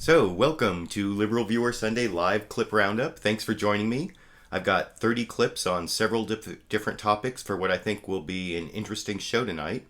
So, welcome to LiberalViewer Sunday Live Clip Roundup. Thanks for joining me. I've got 30 clips on several different topics for what I think will be an interesting show tonight.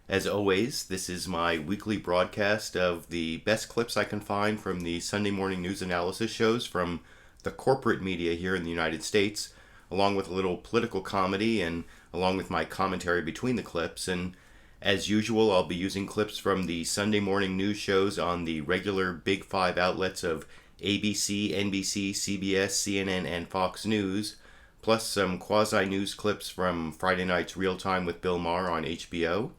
As always, this is my weekly broadcast of the best clips I can find from the Sunday morning news analysis shows from the corporate media here in the United States, along with a little political comedy and along with my commentary between the clips. And as usual, I'll be using clips from the Sunday morning news shows on the regular Big Five outlets of ABC, NBC, CBS, CNN, and Fox News, plus some quasi-news clips from Friday night's Real Time with Bill Maher on HBO.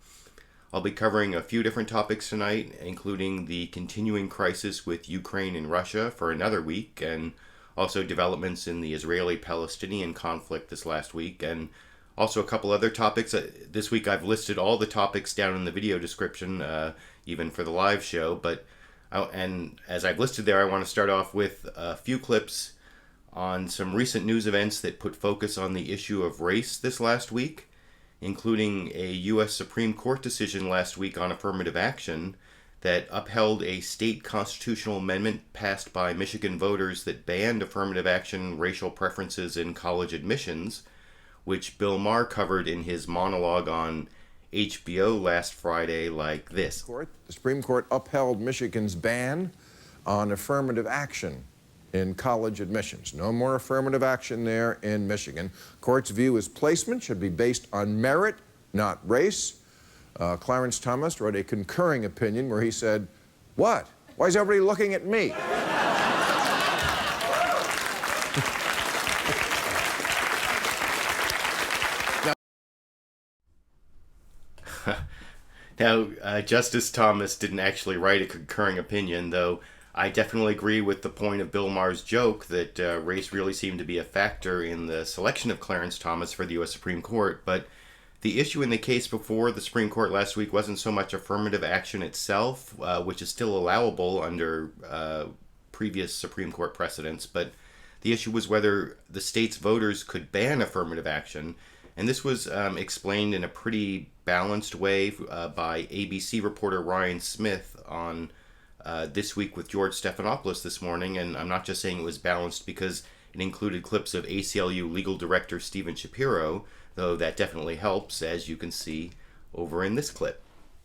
I'll be covering a few different topics tonight, including the continuing crisis with Ukraine and Russia for another week, and also developments in the Israeli-Palestinian conflict this last week, and also a couple other topics. This week I've listed all the topics down in the video description, even for the live show. And as I've listed there, I want to start off with a few clips on some recent news events that put focus on the issue of race this last week, including a U.S. Supreme Court decision last week on affirmative action that upheld a state constitutional amendment passed by Michigan voters that banned affirmative action racial preferences in college admissions, which Bill Maher covered in his monologue on HBO last Friday like this. The Supreme Court upheld Michigan's ban on affirmative action in college admissions. No more affirmative action there in Michigan. Court's view is placement should be based on merit, not race. Clarence Thomas wrote a concurring opinion where he said, "What? Why is everybody looking at me?" Now, Justice Thomas didn't actually write a concurring opinion, though I definitely agree with the point of Bill Maher's joke that race really seemed to be a factor in the selection of Clarence Thomas for the U.S. Supreme Court. But the issue in the case before the Supreme Court last week wasn't so much affirmative action itself, which is still allowable under previous Supreme Court precedents, but the issue was whether the state's voters could ban affirmative action. And this was explained in a pretty balanced way by ABC reporter Ryan Smith on This Week with George Stephanopoulos this morning. And I'm not just saying it was balanced because it included clips of ACLU legal director Shapiro, though that definitely helps, as you can see over in this clip.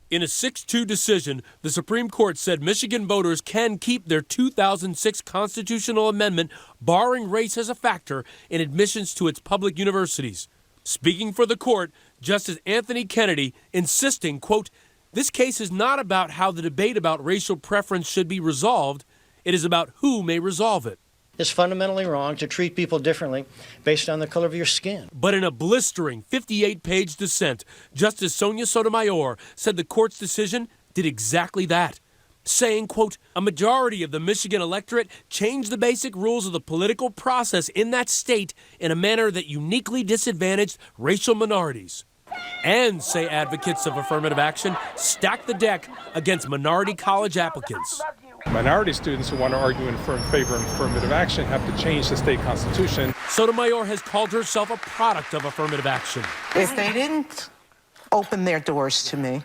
In a 6-2 decision, the Supreme Court said Michigan voters can keep their 2006 constitutional amendment barring race as a factor in admissions to its public universities. Speaking for the court, Justice Anthony Kennedy insisting, quote, "This case is not about how the debate about racial preference should be resolved. It is about who may resolve it." It's fundamentally wrong to treat people differently based on the color of your skin. But in a blistering 58-page dissent, Justice Sonia Sotomayor said the court's decision did exactly that, saying, quote, "A majority of the Michigan electorate changed the basic rules of the political process in that state in a manner that uniquely disadvantaged racial minorities." And, say advocates of affirmative action, stack the deck against minority college applicants. Minority students who want to argue in favor of affirmative action have to change the state constitution. Sotomayor has called herself a product of affirmative action. If they didn't open their doors to me,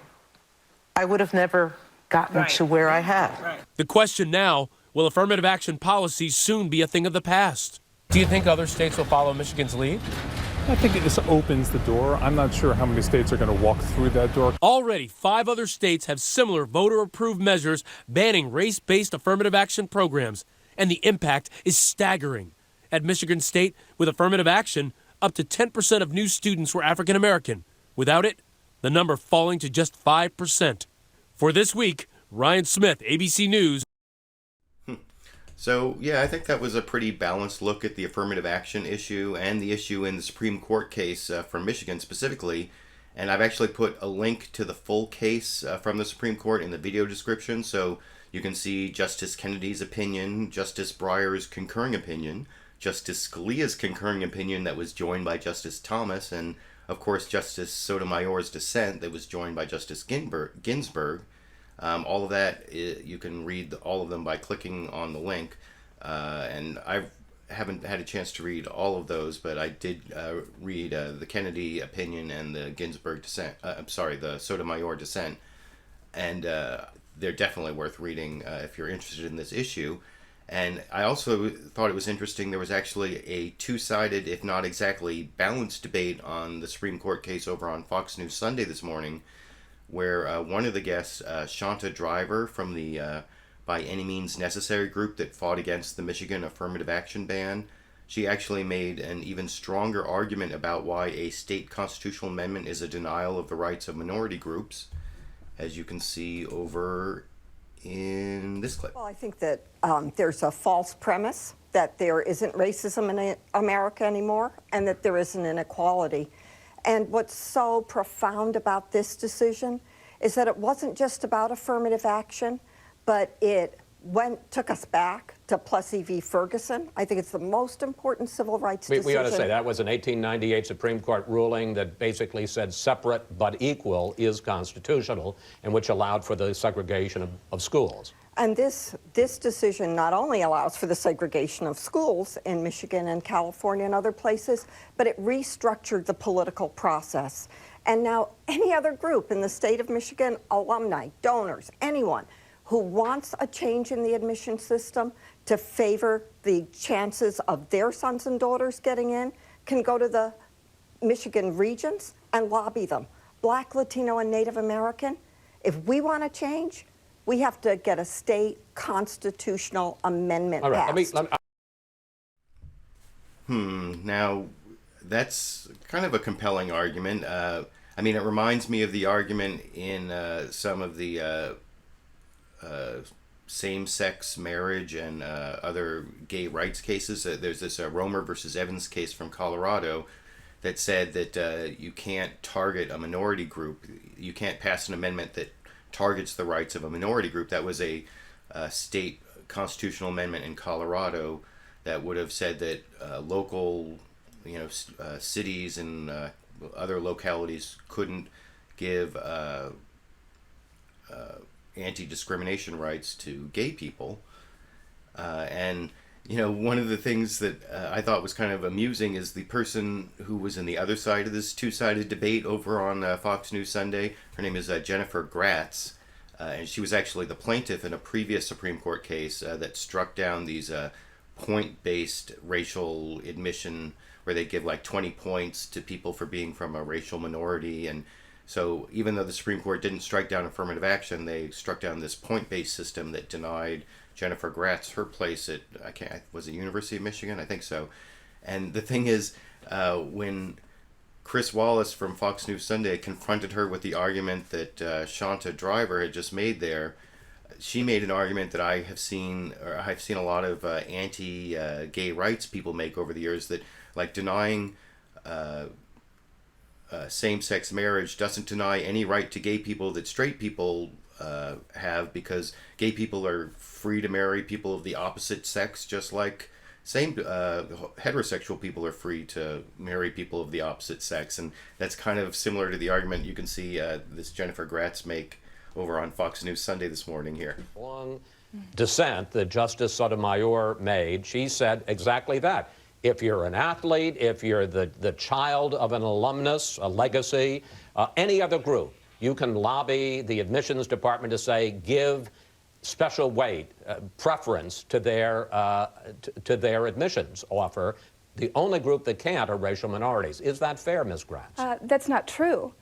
I would have never gotten to where I have. The question now, will affirmative action policies soon be a thing of the past? Do you think other states will follow Michigan's lead? I think this opens the door. I'm not sure how many states are going to walk through that door. Already, 5 other states have similar voter-approved measures banning race-based affirmative action programs, and the impact is staggering. At Michigan State, with affirmative action, up to 10% of new students were African American. Without it, the number falling to just 5%. For this week, Ryan Smith, ABC News. So, yeah, I think that was a pretty balanced look at the affirmative action issue and the issue in the Supreme Court case from Michigan specifically. And I've actually put a link to the full case from the Supreme Court in the video description, so you can see Justice Kennedy's opinion, Justice Breyer's concurring opinion, Justice Scalia's concurring opinion that was joined by Justice Thomas, and, of course, Justice Sotomayor's dissent that was joined by Justice Ginsburg. All of that, you can read all of them by clicking on the link. And I haven't had a chance to read all of those, but I did read the Kennedy opinion and the Ginsburg dissent. The Sotomayor dissent. And they're definitely worth reading if you're interested in this issue. And I also thought it was interesting there was actually a two-sided, if not exactly balanced debate on the Supreme Court case over on Fox News Sunday this morning, where one of the guests, Shanta Driver from the By Any Means Necessary group that fought against the Michigan affirmative action ban, she actually made an even stronger argument about why a state constitutional amendment is a denial of the rights of minority groups, as you can see over in this clip. Well, I think that there's a false premise that there isn't racism in America anymore and that there isn't inequality. And what's so profound about this decision is that it wasn't just about affirmative action, but it took us back to Plessy v. Ferguson. I think it's the most important civil rights decision. We ought to say that was an 1898 Supreme Court ruling that basically said separate but equal is constitutional, and which allowed for the segregation of schools. And this decision not only allows for the segregation of schools in Michigan and California and other places, but it restructured the political process. And now any other group in the state of Michigan, alumni, donors, anyone who wants a change in the admission system to favor the chances of their sons and daughters getting in, can go to the Michigan regents and lobby them. Black, Latino, and Native American, if we want to change, we have to get a state constitutional amendment All right, passed. Now, that's kind of a compelling argument. I mean, it reminds me of the argument in some of the same-sex marriage and other gay rights cases. There's this Romer versus Evans case from Colorado that said that you can't target a minority group. You can't pass an amendment that targets the rights of a minority group. That was a state constitutional amendment in Colorado that would have said that local, cities and other localities couldn't give anti-discrimination rights to gay people. And one of the things that I thought was kind of amusing is the person who was in the other side of this two-sided debate over on Fox News Sunday. Her name is Jennifer Gratz, and she was actually the plaintiff in a previous Supreme Court case that struck down these point-based racial admission where they give like 20 points to people for being from a racial minority. And so even though the Supreme Court didn't strike down affirmative action, they struck down this point-based system that denied Jennifer Gratz her place at, was it University of Michigan? I think so. And the thing is, when Chris Wallace from Fox News Sunday confronted her with the argument that Shanta Driver had just made there, she made an argument that I've seen a lot of anti-gay rights people make over the years, that like denying same-sex marriage doesn't deny any right to gay people that straight people have, because gay people are free to marry people of the opposite sex, just like heterosexual people are free to marry people of the opposite sex. And that's kind of similar to the argument you can see this Jennifer Gratz make over on Fox News Sunday this morning here. Long dissent that Justice Sotomayor made, she said exactly that. If you're an athlete, if you're the child of an alumnus, a legacy, any other group, you can lobby the admissions department to say, give special weight, preference to their admissions offer. The only group that can't are racial minorities. Is that fair, Ms. Gratz? That's not true.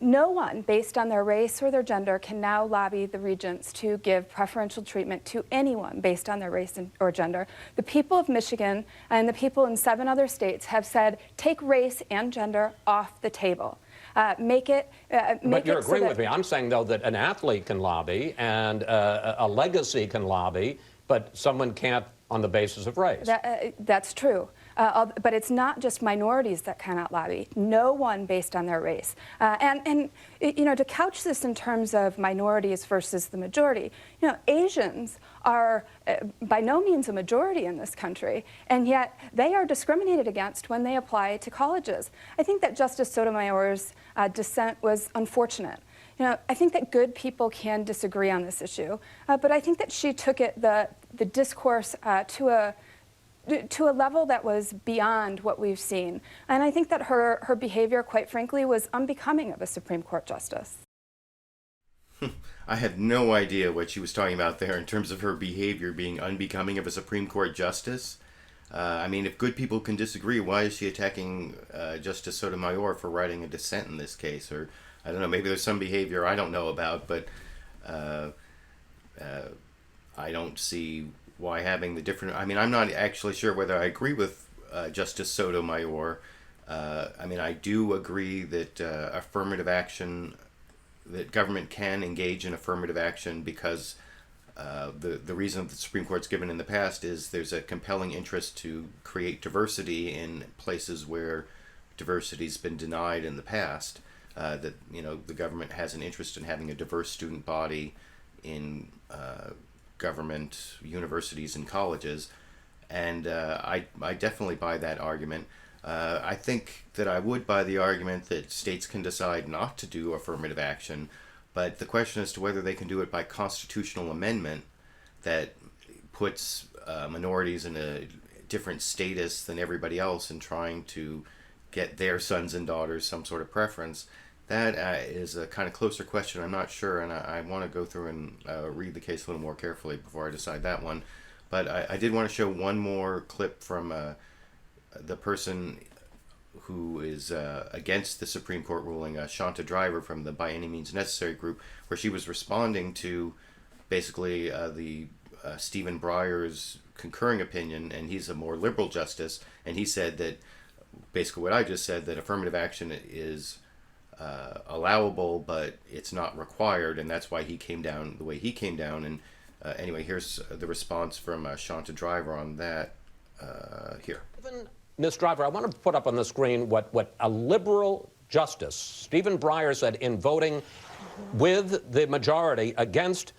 No one, based on their race or their gender, can now lobby the regents to give preferential treatment to anyone based on their race or gender. The people of Michigan and the people in 7 other states have said, take race and gender off the table. But you're agreeing with me. I'm saying, though, that an athlete can lobby and a legacy can lobby, but someone can't on the basis of race. That's true. But it's not just minorities that cannot lobby. No one based on their race. And to couch this in terms of minorities versus the majority, Asians are by no means a majority in this country, and yet they are discriminated against when they apply to colleges. I think that Justice Sotomayor's dissent was unfortunate. I think that good people can disagree on this issue, but I think that she took the discourse to a level that was beyond what we've seen. And I think that her behavior, quite frankly, was unbecoming of a Supreme Court justice. I had no idea what she was talking about there in terms of her behavior being unbecoming of a Supreme Court justice. I mean, if good people can disagree, why is she attacking Justice Sotomayor for writing a dissent in this case? Or, I don't know, maybe there's some behavior I don't know about, but I don't see why having the different... I mean, I'm not actually sure whether I agree with Justice Sotomayor. I mean, I do agree that affirmative action, that government can engage in affirmative action because the reason the Supreme Court's given in the past is there's a compelling interest to create diversity in places where diversity's been denied in the past. That, you know, the government has an interest in having a diverse student body in government universities and colleges, and I definitely buy that argument. I think that I would buy the argument that states can decide not to do affirmative action, but the question as to whether they can do it by constitutional amendment that puts minorities in a different status than everybody else and trying to get their sons and daughters some sort of preference, that is a kind of closer question. I'm not sure, and I want to go through and read the case a little more carefully before I decide that one. But I did want to show one more clip from the person who is against the Supreme Court ruling, Shanta from the By Any Means Necessary group, where she was responding to basically the Stephen Breyer's concurring opinion, and he's a more liberal justice, and he said that basically what I just said, that affirmative action is allowable, but it's not required, and that's why he came down the way he came down. And anyway, here's the response from Shanta on that here. Ms. Driver, I want to put up on the screen what a liberal justice, Stephen Breyer, said in voting with the majority against,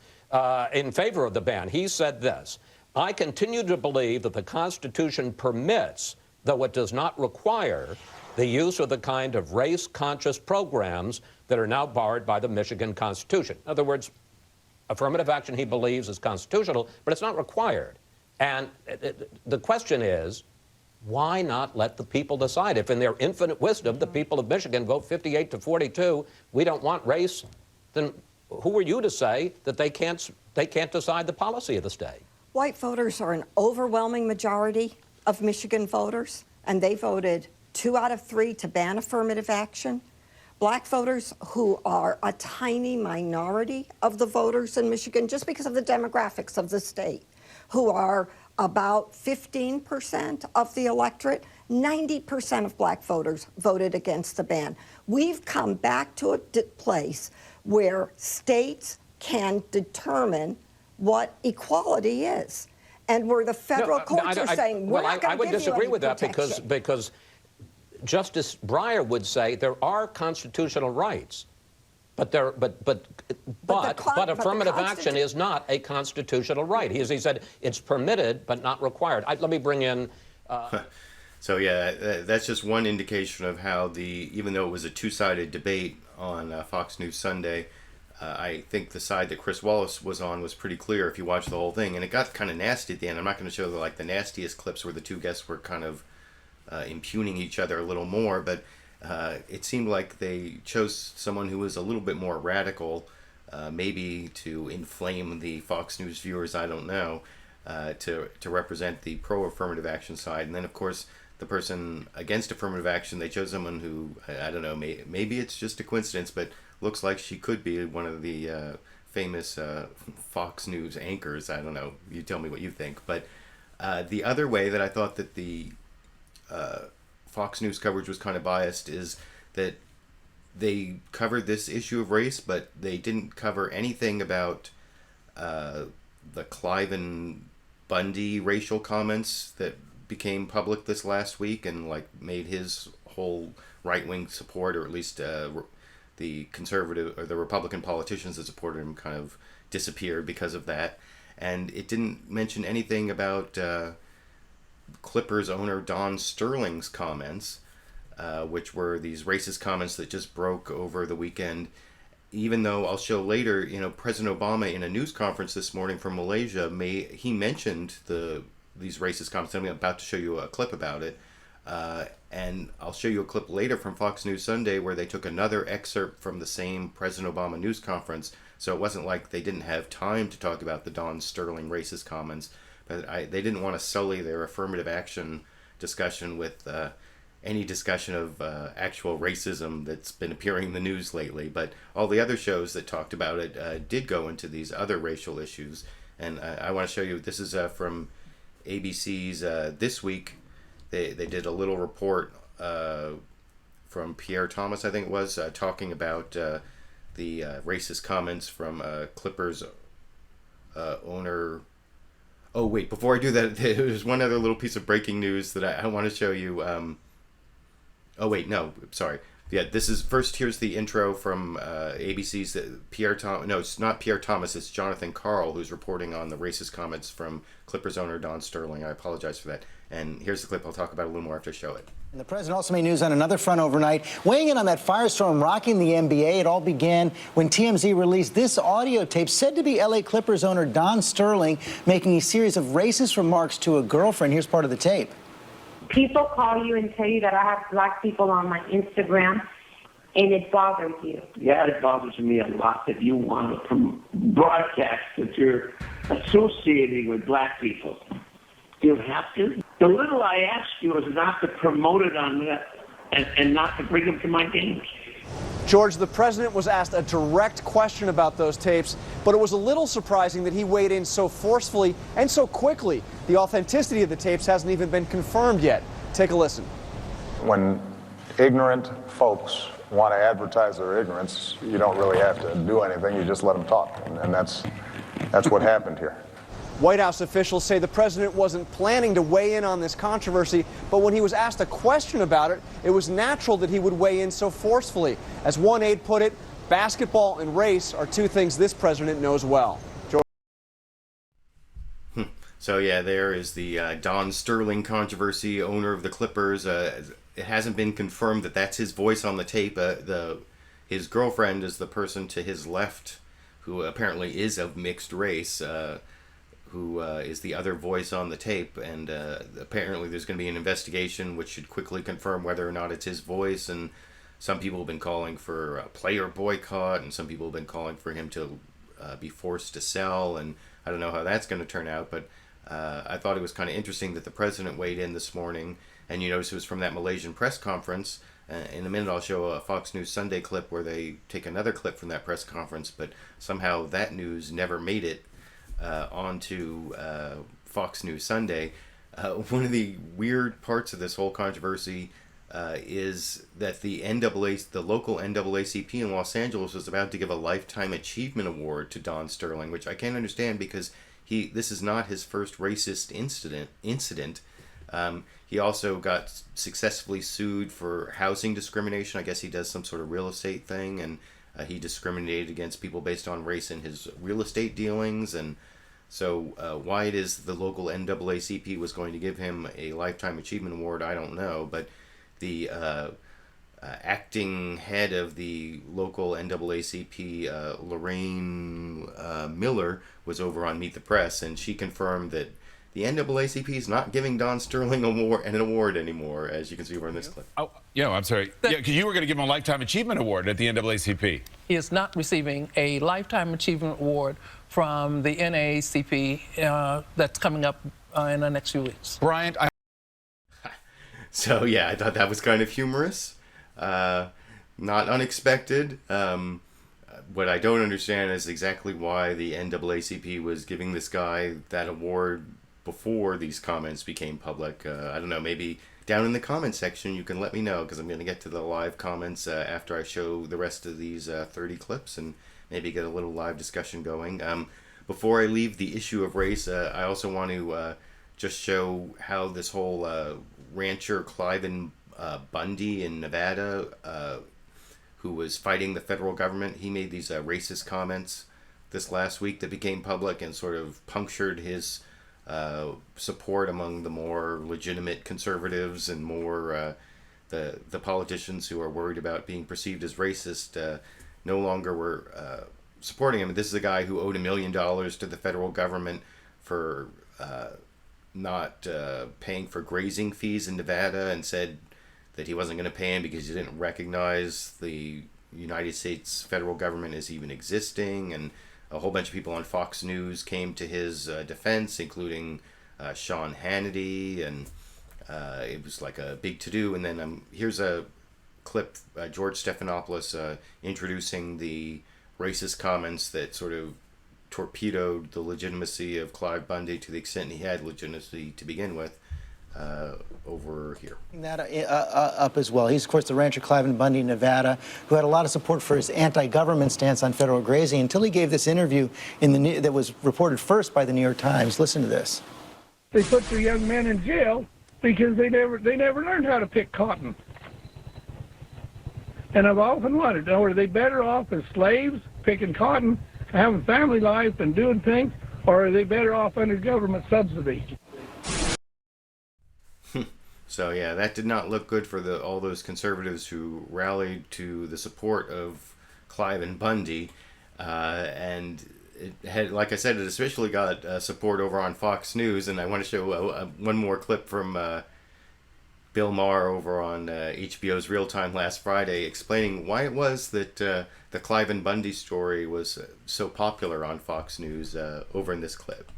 in favor of the ban. He said this: "I continue to believe that the Constitution permits, though it does not require, the use of the kind of race-conscious programs that are now barred by the Michigan Constitution." In other words, affirmative action, he believes, is constitutional, but it's not required. And the question is, why not let the people decide? If in their infinite wisdom the people of Michigan vote 58-42, we don't want race, then who are you to say that they can't decide the policy of the state? White voters are an overwhelming majority of Michigan voters, and they voted 2 out of 3 to ban affirmative action. Black voters, who are a tiny minority of the voters in Michigan, just because of the demographics of the state, who are about 15% of the electorate, 90% of black voters voted against the ban. We've come back to a place where states can determine what equality is, and where the federal courts are saying, we're not going to give you any protection. I would disagree with that because Justice Breyer would say there are constitutional rights, but affirmative action is not a constitutional right. He said it's permitted but not required. Let me bring in. So yeah, that's just one indication of how even though it was a two-sided debate on Fox News Sunday, I think the side that Chris Wallace was on was pretty clear if you watch the whole thing, and it got kind of nasty at the end. I'm not going to show the nastiest clips where the two guests were kind of impugning each other a little more, but it seemed like they chose someone who was a little bit more radical, maybe to inflame the Fox News viewers, I don't know, to represent the pro-affirmative action side. And then, of course, the person against affirmative action, they chose someone who, I don't know, maybe it's just a coincidence, but looks like she could be one of the famous Fox News anchors. I don't know. You tell me what you think. But the other way that I thought that the Fox News coverage was kind of biased is that they covered this issue of race, but they didn't cover anything about the Cliven Bundy racial comments that became public this last week and made his whole right-wing support, or at least the conservative or the Republican politicians that supported him, kind of disappeared because of that. And it didn't mention anything about Clippers owner Don Sterling's comments, which were these racist comments that just broke over the weekend. Even though I'll show later, President Obama in a news conference this morning from Malaysia, he mentioned these racist comments. I'm about to show you a clip about it. And I'll show you a clip later from Fox News Sunday where they took another excerpt from the same President Obama news conference. So it wasn't like they didn't have time to talk about the Don Sterling racist comments, but they didn't want to sully their affirmative action discussion with any discussion of actual racism that's been appearing in the news lately. But all the other shows that talked about it did go into these other racial issues. And I want to show you, this is from ABC's This Week. They did a little report from Pierre Thomas, I think it was, talking about the racist comments from Clippers owner. Oh, wait, before I do that, there's one other little piece of breaking news that I want to show you. Oh, wait, no, sorry. Yeah, this is, first, here's the intro from ABC's Pierre Thomas. No, it's not Pierre Thomas, it's Jonathan Karl, who's reporting on the racist comments from Clippers owner Don Sterling. I apologize for that. And here's the clip. I'll talk about it a little more after I show it. And the president also made news on another front overnight, weighing in on that firestorm rocking the NBA. It all began when TMZ released this audio tape said to be L.A. Clippers owner Don Sterling making a series of racist remarks to a girlfriend. Here's part of the tape. People call you and tell you that I have black people on my Instagram, and it bothers you. Yeah, it bothers me a lot that you want to broadcast that you're associating with black people. You have to. The little I ask you is not to promote it on that and not to bring them to my games. George, the president was asked a direct question about those tapes, but it was a little surprising that he weighed in so forcefully and so quickly. The authenticity of the tapes hasn't even been confirmed yet. Take a listen. When ignorant folks want to advertise their ignorance, you don't really have to do anything. You just let them talk, and that's what happened here. White House officials say the president wasn't planning to weigh in on this controversy, but when he was asked a question about it, it was natural that he would weigh in so forcefully. As one aide put it, basketball and race are two things this president knows well. George? So yeah, there is the Don Sterling controversy, owner of the Clippers. It hasn't been confirmed that that's his voice on the tape. His girlfriend is the person to his left, who apparently is of mixed race. Who is the other voice on the tape, and apparently there's going to be an investigation which should quickly confirm whether or not it's his voice, and some people have been calling for a player boycott, and some people have been calling for him to be forced to sell, and I don't know how that's going to turn out, but I thought it was kind of interesting that the president weighed in this morning, and you notice it was from that Malaysian press conference. In a minute I'll show a Fox News Sunday clip where they take another clip from that press conference, but somehow that news never made it onto Fox News Sunday. One of the weird parts of this whole controversy is that the local NAACP in Los Angeles was about to give a Lifetime Achievement Award to Don Sterling, which I can't understand because this is not his first racist incident. He also got successfully sued for housing discrimination. I guess he does some sort of real estate thing, and he discriminated against people based on race in his real estate dealings, and so why it is the local NAACP was going to give him a Lifetime Achievement Award, I don't know, but the acting head of the local NAACP, Lorraine Miller, was over on Meet the Press, and she confirmed that the NAACP is not giving Don Sterling an award anymore, as you can see over in this clip. Oh, yeah, I'm sorry. Yeah, because you were going to give him a Lifetime Achievement Award at the NAACP. He is not receiving a Lifetime Achievement Award from the NAACP that's coming up in the next few weeks. Bryant, So, yeah, I thought that was kind of humorous. Not unexpected. What I don't understand is exactly why the NAACP was giving this guy that award before these comments became public. I don't know, maybe down in the comment section you can let me know, because I'm going to get to the live comments after I show the rest of these 30 clips and maybe get a little live discussion going. Before I leave the issue of race, I also want to just show how this whole rancher Cliven Bundy in Nevada, who was fighting the federal government, he made these racist comments this last week that became public and sort of punctured his support among the more legitimate conservatives and more the politicians who are worried about being perceived as racist no longer were supporting him. This is a guy who owed $1 million to the federal government for not paying for grazing fees in Nevada, and said that he wasn't going to pay him because he didn't recognize the United States federal government is even existing, and a whole bunch of people on Fox News came to his defense, including Sean Hannity, and it was like a big to-do. And then here's a clip, George Stephanopoulos introducing the racist comments that sort of torpedoed the legitimacy of Cliven Bundy to the extent he had legitimacy to begin with, over here. That up as well. He's, of course, the rancher Cliven Bundy in Nevada, who had a lot of support for his anti-government stance on federal grazing until he gave this interview that was reported first by the New York Times. Listen to this. They put the young men in jail because they never learned how to pick cotton. And I've often wondered, are they better off as slaves picking cotton, having family life and doing things, or are they better off under government subsidy? So yeah, that did not look good for all those conservatives who rallied to the support of Cliven Bundy, and it had, like I said, it especially got support over on Fox News. And I want to show one more clip from Bill Maher over on HBO's Real Time last Friday, explaining why it was that the Cliven Bundy story was so popular on Fox News over in this clip.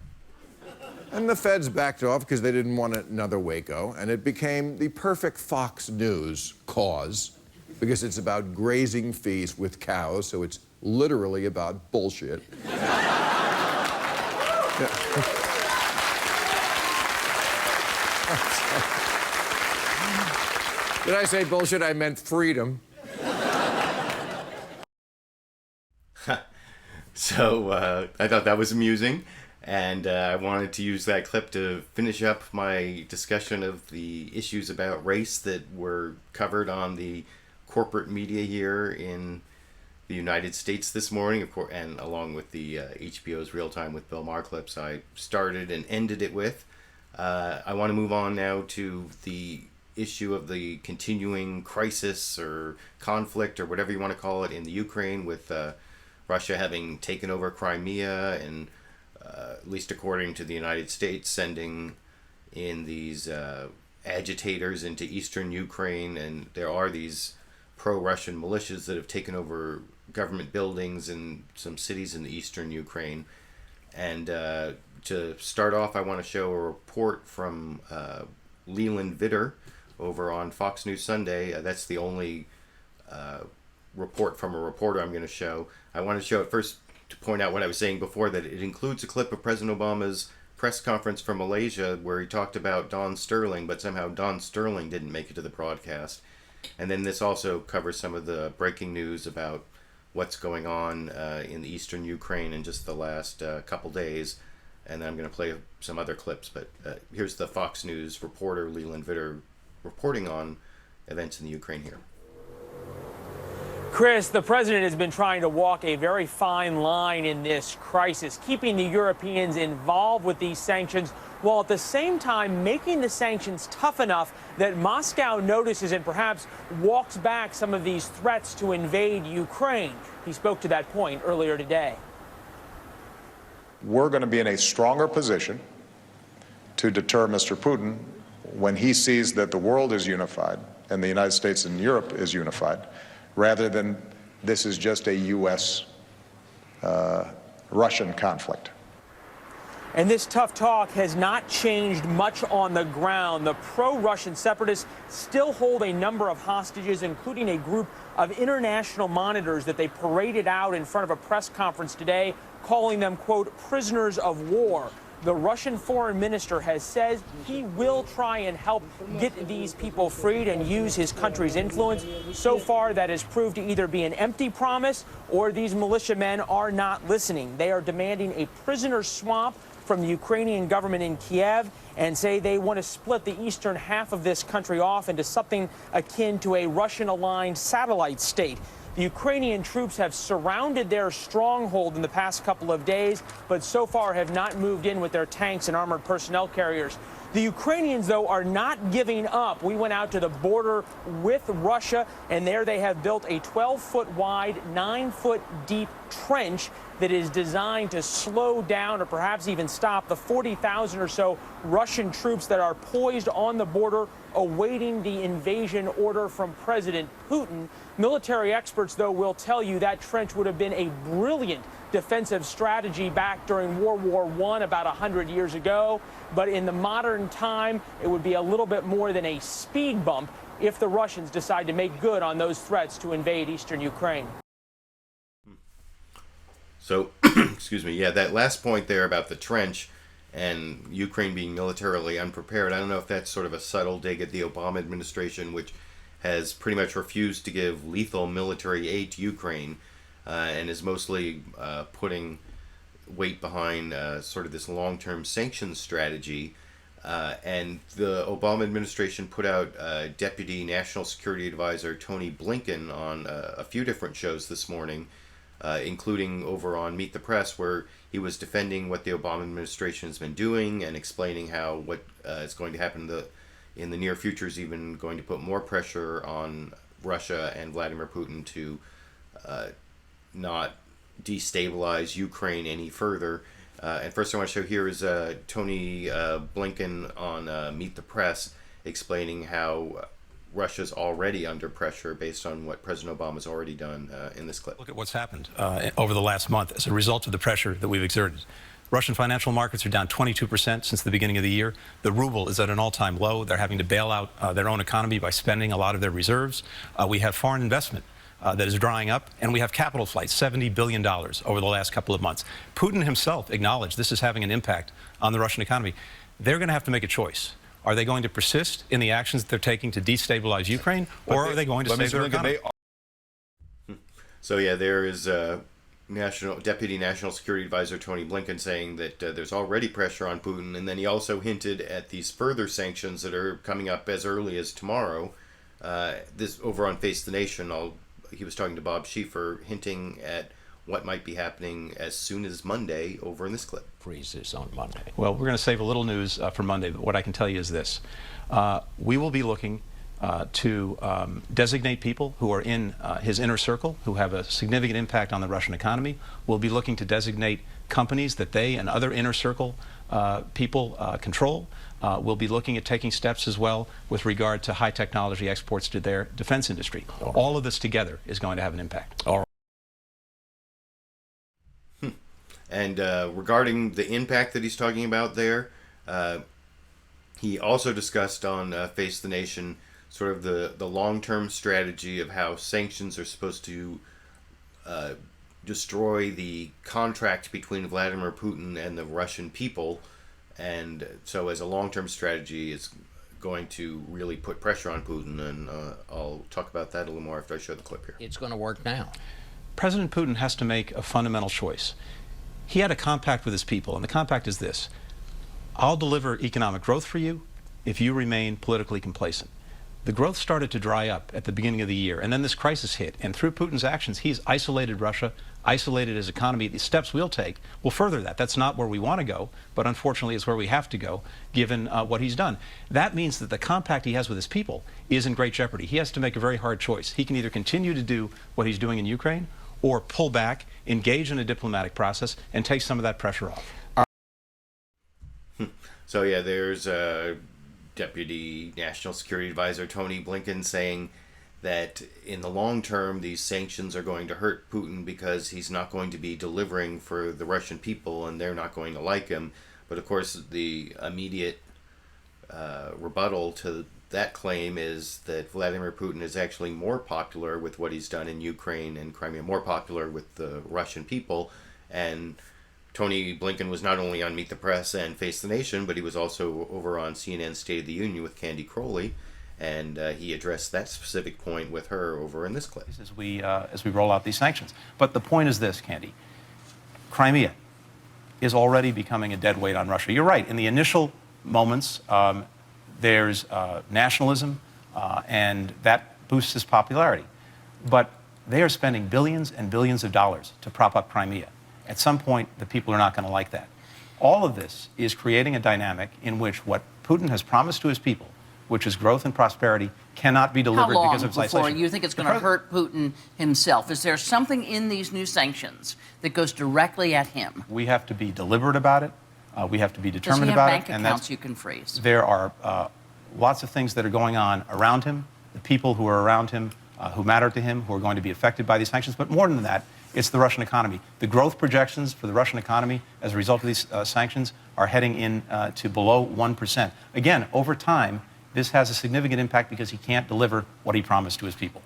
And the feds backed off because they didn't want another Waco, and it became the perfect Fox News cause because it's about grazing fees with cows, so it's literally about bullshit. Did I say bullshit? I meant freedom. So I thought that was amusing. And I wanted to use that clip to finish up my discussion of the issues about race that were covered on the corporate media here in the United States this morning, of course, and along with the HBO's Real Time with Bill Maher clips I started and ended it with. I want to move on now to the issue of the continuing crisis or conflict or whatever you want to call it in the Ukraine, with Russia having taken over Crimea and at least according to the United States, sending in these agitators into eastern Ukraine. And there are these pro-Russian militias that have taken over government buildings in some cities in the eastern Ukraine. And to start off, I want to show a report from LiberalViewer over on Fox News Sunday. That's the only report from a reporter I'm going to show. I want to show it first to point out what I was saying before, that it includes a clip of President Obama's press conference from Malaysia where he talked about Don Stirling, but somehow Don Stirling didn't make it to the broadcast. And then this also covers some of the breaking news about what's going on in the eastern Ukraine in just the last couple days. And then I'm going to play some other clips, but here's the Fox News reporter LiberalViewer reporting on events in the Ukraine here. Chris, the president has been trying to walk a very fine line in this crisis, keeping the Europeans involved with these sanctions, while at the same time making the sanctions tough enough that Moscow notices and perhaps walks back some of these threats to invade Ukraine. He spoke to that point earlier today. We're going to be in a stronger position to deter Mr. Putin when he sees that the world is unified and the United States and Europe is unified, rather than this is just a U.S.-Russian conflict. And this tough talk has not changed much on the ground. The pro-Russian separatists still hold a number of hostages, including a group of international monitors that they paraded out in front of a press conference today, calling them, quote, prisoners of war. The Russian foreign minister has said he will try and help get these people freed and use his country's influence. So far, that has proved to either be an empty promise or these militiamen are not listening. They are demanding a prisoner swap from the Ukrainian government in Kiev and say they want to split the eastern half of this country off into something akin to a Russian-aligned satellite state. The Ukrainian troops have surrounded their stronghold in the past couple of days, but so far have not moved in with their tanks and armored personnel carriers. The Ukrainians, though, are not giving up. We went out to the border with Russia, and there they have built a 12-foot wide, 9-foot deep trench that is designed to slow down or perhaps even stop the 40,000 or so Russian troops that are poised on the border awaiting the invasion order from President Putin. Military experts, though, will tell you that trench would have been a brilliant defensive strategy back during World War I about 100 years ago. But in the modern time, it would be a little bit more than a speed bump if the Russians decide to make good on those threats to invade eastern Ukraine. So, excuse me, yeah, that last point there about the trench and Ukraine being militarily unprepared, I don't know if that's sort of a subtle dig at the Obama administration, which has pretty much refused to give lethal military aid to Ukraine and is mostly putting weight behind sort of this long-term sanctions strategy. And the Obama administration put out Deputy National Security Advisor Tony Blinken on a few different shows this morning, including over on Meet the Press, where he was defending what the Obama administration has been doing and explaining how what is going to happen in the near future is even going to put more pressure on Russia and Vladimir Putin to not destabilize Ukraine any further. And first I want to show here is Tony Blinken on Meet the Press explaining how Russia's already under pressure based on what President Obama's already done in this clip. Look at what's happened over the last month as a result of the pressure that we've exerted. Russian financial markets are down 22% since the beginning of the year. The ruble is at an all-time low. They're having to bail out their own economy by spending a lot of their reserves. We have foreign investment that is drying up, and we have capital flights, $70 billion over the last couple of months. Putin himself acknowledged this is having an impact on the Russian economy. They're going to have to make a choice. Are they going to persist in the actions that they're taking to destabilize Ukraine, or are they going to save their economy? So yeah, there is Deputy National Security Advisor Tony Blinken saying that there's already pressure on Putin, and then he also hinted at these further sanctions that are coming up as early as tomorrow. This over on Face the Nation, he was talking to Bob Schieffer, hinting at what might be happening as soon as Monday over in this clip. Freezes on Monday. Well, we're going to save a little news for Monday, but what I can tell you is this. We will be looking to designate people who are in his inner circle, who have a significant impact on the Russian economy. We'll be looking to designate companies that they and other inner circle people control. We'll be looking at taking steps as well with regard to high technology exports to their defense industry. All of this together is going to have an impact. All right. And regarding the impact that he's talking about there, he also discussed on Face the Nation sort of the long-term strategy of how sanctions are supposed to destroy the contract between Vladimir Putin and the Russian people. And so as a long-term strategy, it's going to really put pressure on Putin. And I'll talk about that a little more after I show the clip here. It's going to work now. President Putin has to make a fundamental choice. He had a compact with his people, and the compact is this: I'll deliver economic growth for you if you remain politically complacent. The growth started to dry up at the beginning of the year, and then this crisis hit, and through Putin's actions, he's isolated Russia, isolated his economy. The steps we'll take will further that. That's not where we want to go, but unfortunately it's where we have to go, given what he's done. That means that the compact he has with his people is in great jeopardy. He has to make a very hard choice. He can either continue to do what he's doing in Ukraine, or pull back, engage in a diplomatic process, and take some of that pressure off. So yeah, there's Deputy National Security Advisor Tony Blinken saying that in the long term, these sanctions are going to hurt Putin because he's not going to be delivering for the Russian people and they're not going to like him. But of course, the immediate rebuttal to that claim is that Vladimir Putin is actually more popular with what he's done in Ukraine and Crimea, more popular with the Russian people. And Tony Blinken was not only on Meet the Press and Face the Nation, but he was also over on CNN State of the Union with Candy Crowley, and he addressed that specific point with her over in this clip. As we roll out these sanctions. But the point is this, Candy. Crimea is already becoming a dead weight on Russia. You're right. In the initial moments, there's nationalism, and that boosts his popularity. But they are spending billions and billions of dollars to prop up Crimea. At some point, the people are not going to like that. All of this is creating a dynamic in which what Putin has promised to his people, which is growth and prosperity, cannot be delivered How long because of before isolation. you think it's going to hurt Putin himself? Is there something in these new sanctions that goes directly at him? We have to be deliberate about it. We have to be determined about it. Does he have bank accounts you can freeze? There are lots of things that are going on around him, the people who are around him, who matter to him, who are going to be affected by these sanctions. But more than that, it's the Russian economy. The growth projections for the Russian economy as a result of these sanctions are heading in to below 1%. Again, over time, this has a significant impact because he can't deliver what he promised to his people.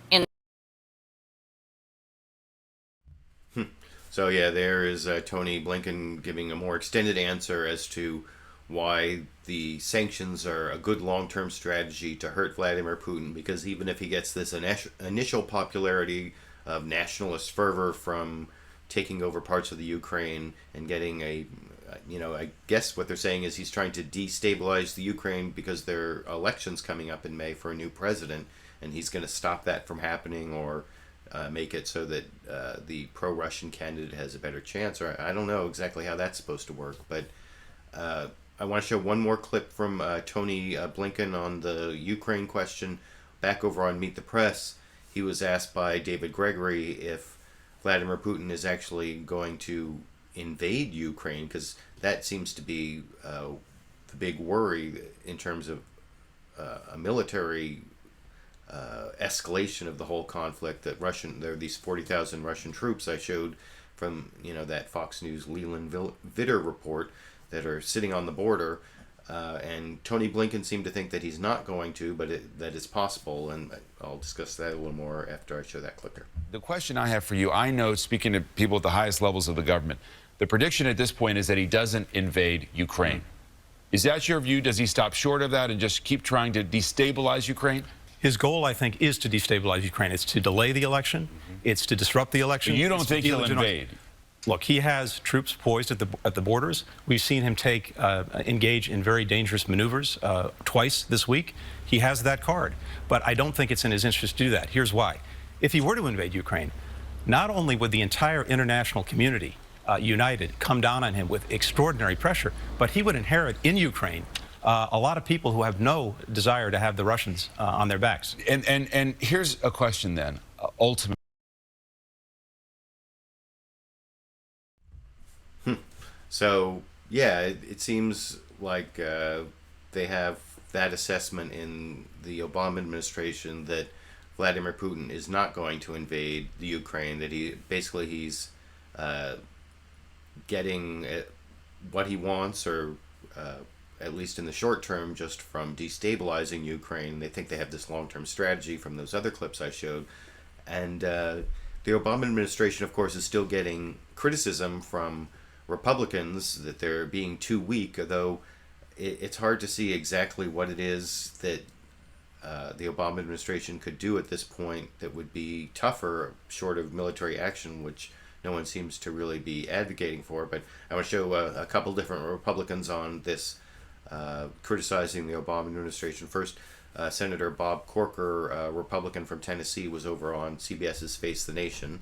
So yeah, there is Tony Blinken giving a more extended answer as to why the sanctions are a good long-term strategy to hurt Vladimir Putin, because even if he gets this initial popularity of nationalist fervor from taking over parts of the Ukraine and getting a, I guess what they're saying is he's trying to destabilize the Ukraine because there are elections coming up in May for a new president, and he's going to stop that from happening or make it so that the pro-Russian candidate has a better chance. Or I don't know exactly how that's supposed to work, but I want to show one more clip from Tony Blinken on the Ukraine question. Back over on Meet the Press, he was asked by David Gregory if Vladimir Putin is actually going to invade Ukraine, because that seems to be the big worry in terms of a military escalation of the whole conflict. That there are these 40,000 Russian troops I showed from that Fox News Leland Vitter report that are sitting on the border, and Tony Blinken seemed to think that he's not going to, but that it's possible, and I'll discuss that a little more after I show that clip here. The question I have for you, I know, speaking to people at the highest levels of the government, the prediction at this point is that he doesn't invade Ukraine. Is that your view? Does he stop short of that and just keep trying to destabilize Ukraine? His goal, I think, is to destabilize Ukraine. It's to delay the election. It's to disrupt the election. So you don't think he'll invade? Look, he has troops poised at the borders. We've seen him engage in very dangerous maneuvers twice this week. He has that card. But I don't think it's in his interest to do that. Here's why. If he were to invade Ukraine, not only would the entire international community united come down on him with extraordinary pressure, but he would inherit in Ukraine a lot of people who have no desire to have the Russians on their backs. And here's a question then, ultimately. So, yeah, it seems like they have that assessment in the Obama administration that Vladimir Putin is not going to invade the Ukraine, that he's getting what he wants, or at least in the short term, just from destabilizing Ukraine. They think they have this long-term strategy from those other clips I showed. And the Obama administration, of course, is still getting criticism from Republicans that they're being too weak, though it's hard to see exactly what it is that the Obama administration could do at this point that would be tougher, short of military action, which no one seems to really be advocating for. But I want to show a couple different Republicans on this criticizing the Obama administration. First, Senator Bob Corker, Republican from Tennessee, was over on CBS's Face the Nation,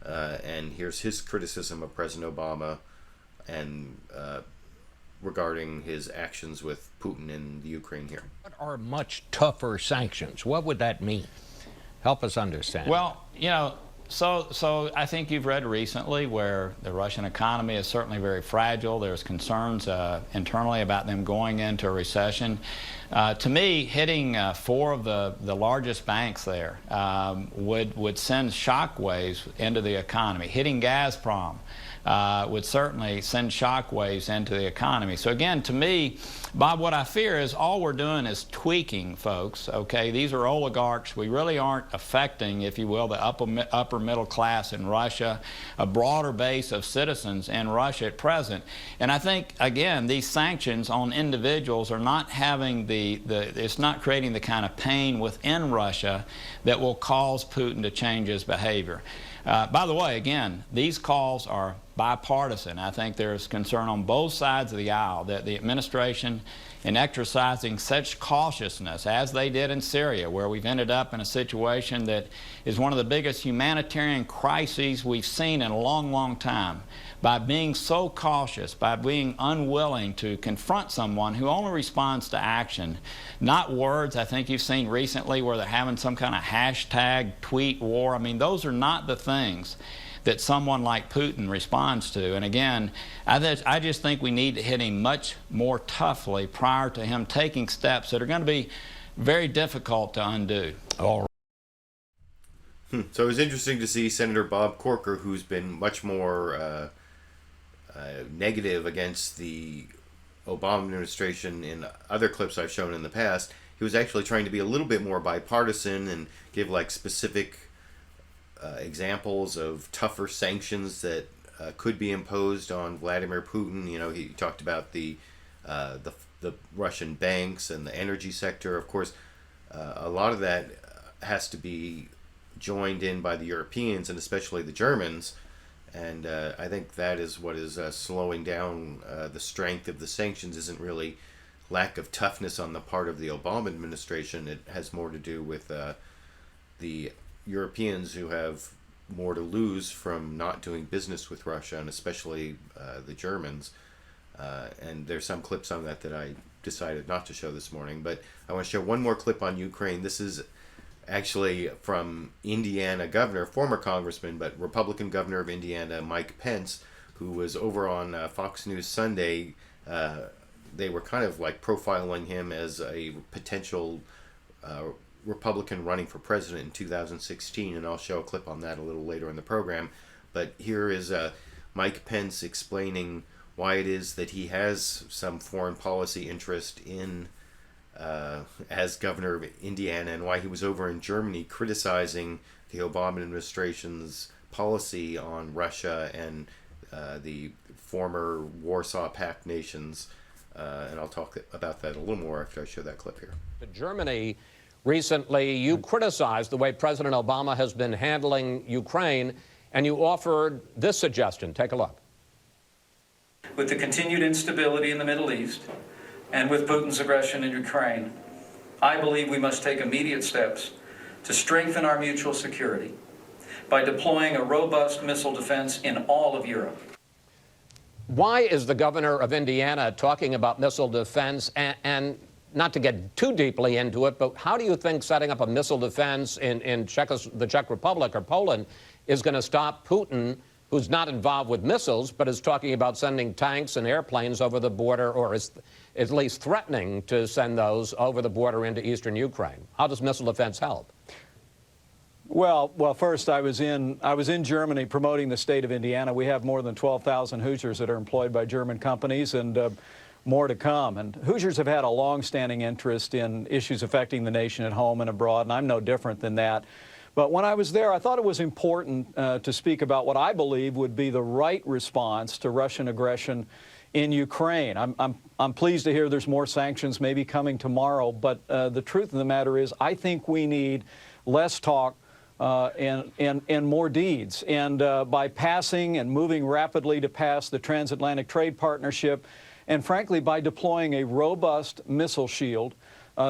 and here's his criticism of President Obama and regarding his actions with Putin in the Ukraine here. What are much tougher sanctions? What would that mean? Help us understand. Well, so I think you've read recently where the Russian economy is certainly very fragile. There's concerns internally about them going into a recession. To me, hitting four of the largest banks there would send shockwaves into the economy. Hitting Gazprom would certainly send shockwaves into the economy. So again, to me, Bob, what I fear is all we're doing is tweaking folks, okay? These are oligarchs. We really aren't affecting, if you will, the upper middle class in Russia, a broader base of citizens in Russia at present. And I think, again, these sanctions on individuals are not having it's not creating the kind of pain within Russia that will cause Putin to change his behavior. By the way, again, these calls are bipartisan. I think there's concern on both sides of the aisle that the administration, in exercising such cautiousness as they did in Syria, where we've ended up in a situation that is one of the biggest humanitarian crises we've seen in a long, long time, by being so cautious, by being unwilling to confront someone who only responds to action, not words. I think you've seen recently where they're having some kind of hashtag tweet war. I mean, those are not the things that someone like Putin responds to. And again, I just think we need to hit him much more toughly prior to him taking steps that are going to be very difficult to undo. All right. So it was interesting to see Senator Bob Corker, who's been much more negative against the Obama administration in other clips I've shown in the past. He was actually trying to be a little bit more bipartisan and give like specific examples of tougher sanctions that could be imposed on Vladimir Putin. You know, he talked about the Russian banks and the energy sector. Of course, a lot of that has to be joined in by the Europeans and especially the Germans, and I think that is what is slowing down the strength of the sanctions. Isn't really lack of toughness on the part of the Obama administration. It has more to do with the Europeans, who have more to lose from not doing business with Russia, and especially the Germans. And there's some clips on that I decided not to show this morning, but I want to show one more clip on Ukraine. This is actually from Indiana governor, former congressman, but Republican governor of Indiana, Mike Pence, who was over on Fox News Sunday. They were kind of like profiling him as a potential Republican running for president in 2016, and I'll show a clip on that a little later in the program. But here is Mike Pence explaining why it is that he has some foreign policy interest in as governor of Indiana, and why he was over in Germany criticizing the Obama administration's policy on Russia and the former Warsaw Pact nations. And I'll talk about that a little more after I show that clip here. Germany recently, you criticized the way President Obama has been handling Ukraine, and you offered this suggestion. Take a look. With the continued instability in the Middle East and with Putin's aggression in Ukraine, I believe we must take immediate steps to strengthen our mutual security by deploying a robust missile defense in all of Europe. Why is the governor of Indiana talking about missile defense? And not to get too deeply into it, but how do you think setting up a missile defense in the Czech Republic or Poland is going to stop Putin, who's not involved with missiles, but is talking about sending tanks and airplanes over the border, or is at least threatening to send those over the border into eastern Ukraine? How does missile defense help? Well, first, I was in Germany promoting the state of Indiana. We have more than 12,000 Hoosiers that are employed by German companies, and more to come. And Hoosiers have had a long-standing interest in issues affecting the nation at home and abroad, and I'm no different than that. But when I was there, I thought it was important to speak about what I believe would be the right response to Russian aggression in Ukraine. I'm pleased to hear there's more sanctions maybe coming tomorrow, but the truth of the matter is I think we need less talk and more deeds. And by passing and moving rapidly to pass the Transatlantic Trade Partnership, and frankly by deploying a robust missile shield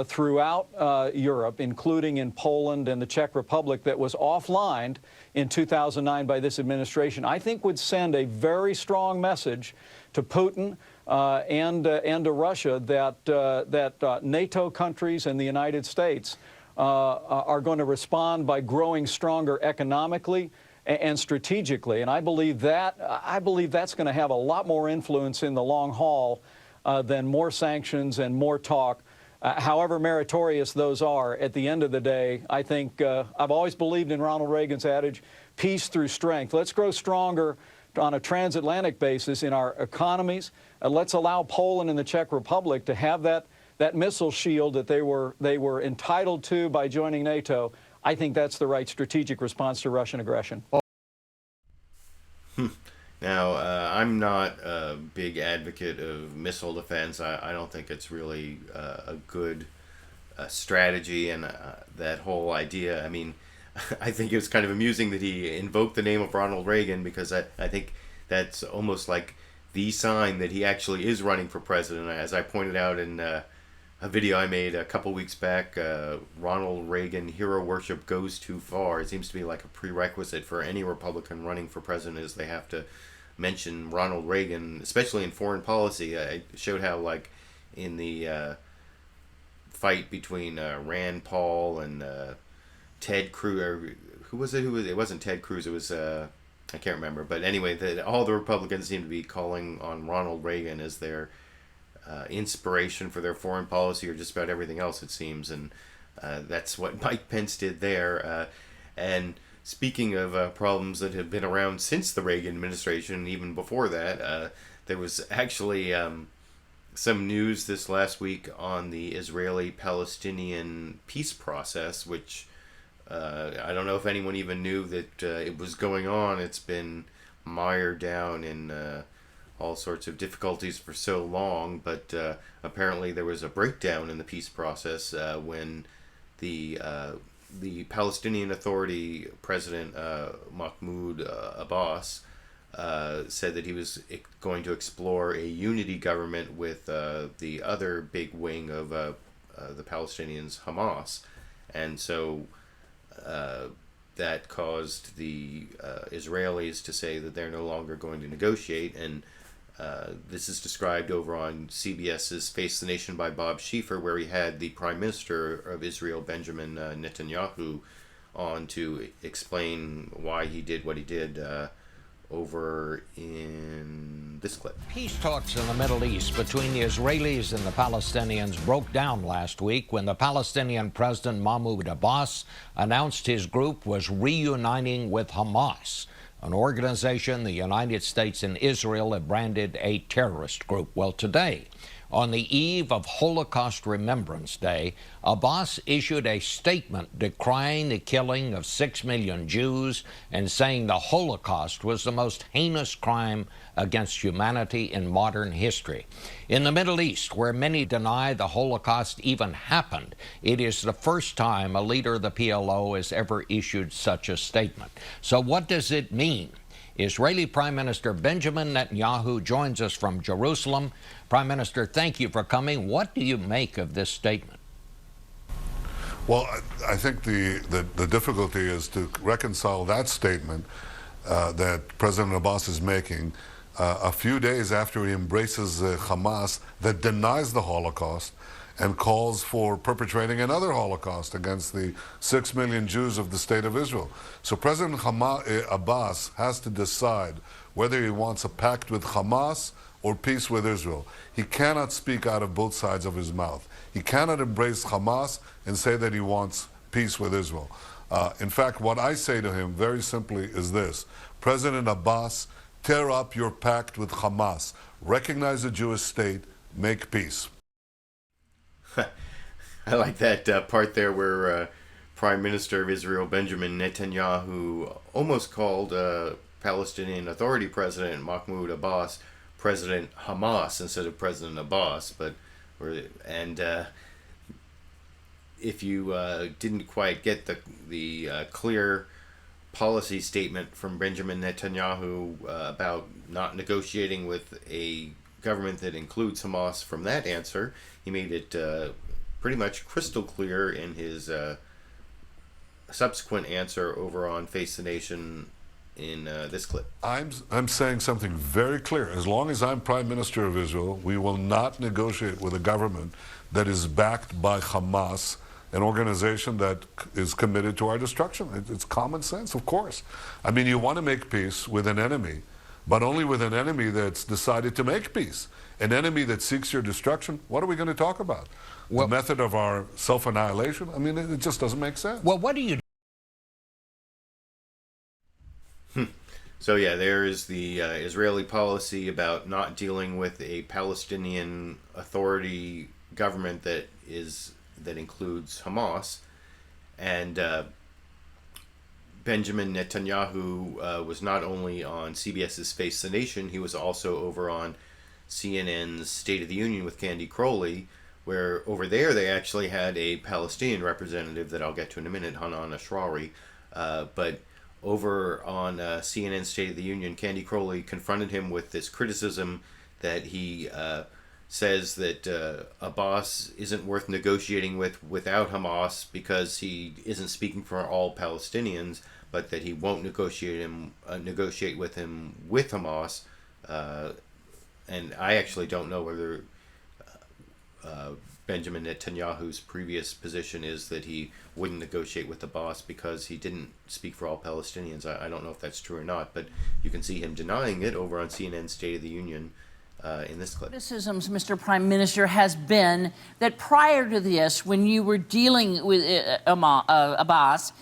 throughout Europe, including in Poland and the Czech Republic, that was offlined in 2009 by this administration, I think would send a very strong message to Putin and to Russia that NATO countries and the United States are going to respond by growing stronger economically and strategically. And I believe that's going to have a lot more influence in the long haul than more sanctions and more talk. However meritorious those are, at the end of the day, I think I've always believed in Ronald Reagan's adage, peace through strength. Let's grow stronger on a transatlantic basis in our economies. Let's allow Poland and the Czech Republic to have that missile shield that they were entitled to by joining NATO. I think that's the right strategic response to Russian aggression. Now, I'm not a big advocate of missile defense. I don't think it's really a good strategy, and that whole idea. I mean, I think it was kind of amusing that he invoked the name of Ronald Reagan, because I think that's almost like the sign that he actually is running for president. As I pointed out in a video I made a couple weeks back, Ronald Reagan hero worship goes too far. It seems to be like a prerequisite for any Republican running for president, is they have to mention Ronald Reagan, especially in foreign policy. I showed how, like, in the fight between Rand Paul and Ted Cruz, it wasn't Ted Cruz, it was I can't remember, but anyway, all the Republicans seem to be calling on Ronald Reagan as their inspiration for their foreign policy, or just about everything else, it seems, and that's what Mike Pence did there. And speaking of problems that have been around since the Reagan administration, even before that, there was actually some news this last week on the Israeli-Palestinian peace process, which I don't know if anyone even knew that it was going on. It's been mired down in all sorts of difficulties for so long, but apparently there was a breakdown in the peace process when the Palestinian Authority President Mahmoud Abbas said that he was going to explore a unity government with the other big wing of the Palestinians, Hamas, and so that caused the Israelis to say that they're no longer going to negotiate, and this is described over on CBS's Face the Nation by Bob Schieffer, where he had the Prime Minister of Israel, Benjamin Netanyahu, on to explain why he did what he did over in this clip. Peace talks in the Middle East between the Israelis and the Palestinians broke down last week when the Palestinian President Mahmoud Abbas announced his group was reuniting with Hamas, an organization the United States and Israel have branded a terrorist group. Well, today, on the eve of Holocaust Remembrance Day, Abbas issued a statement decrying the killing of 6 million Jews and saying the Holocaust was the most heinous crime against humanity in modern history. In the Middle East, where many deny the Holocaust even happened, it is the first time a leader of the PLO has ever issued such a statement. So what does it mean? Israeli Prime Minister Benjamin Netanyahu joins us from Jerusalem. Prime Minister, thank you for coming. What do you make of this statement? Well, I think the difficulty is to reconcile that statement that President Abbas is making a few days after he embraces Hamas that denies the Holocaust and calls for perpetrating another Holocaust against the 6 million Jews of the State of Israel. So President Abbas has to decide whether he wants a pact with Hamas or peace with Israel. He cannot speak out of both sides of his mouth. He cannot embrace Hamas and say that he wants peace with Israel. In fact, what I say to him very simply is this: President Abbas, tear up your pact with Hamas. Recognize the Jewish state, make peace. I like that part there where Prime Minister of Israel Benjamin Netanyahu almost called Palestinian Authority President Mahmoud Abbas President Hamas instead of President Abbas. But if you didn't quite get the clear policy statement from Benjamin Netanyahu about not negotiating with a government that includes Hamas from that answer, he made it pretty much crystal clear in his subsequent answer over on Face the Nation in this clip. I'm saying something very clear. As long as I'm Prime Minister of Israel, we will not negotiate with a government that is backed by Hamas, an organization that is committed to our destruction. It's common sense, of course. I mean, you want to make peace with an enemy, but only with an enemy that's decided to make peace. An enemy that seeks your destruction, what are we going to talk about? Well, the method of our self-annihilation? I mean, it just doesn't make sense. Well, what do you So yeah, there is the Israeli policy about not dealing with a Palestinian Authority government that includes Hamas, and Benjamin Netanyahu was not only on CBS's Face the Nation, he was also over on CNN's State of the Union with Candy Crowley, where over there they actually had a Palestinian representative that I'll get to in a minute, Hanan Ashrawi, but over on CNN State of the Union, Candy Crowley confronted him with this criticism that he says that Abbas isn't worth negotiating without Hamas because he isn't speaking for all Palestinians, but that he won't negotiate with him with Hamas. And I actually don't know whether Benjamin Netanyahu's previous position is that he wouldn't negotiate with Abbas because he didn't speak for all Palestinians. I don't know if that's true or not, but you can see him denying it over on CNN's State of the Union in this clip. Criticisms, Mr. Prime Minister, has been that prior to this, when you were dealing with Abbas,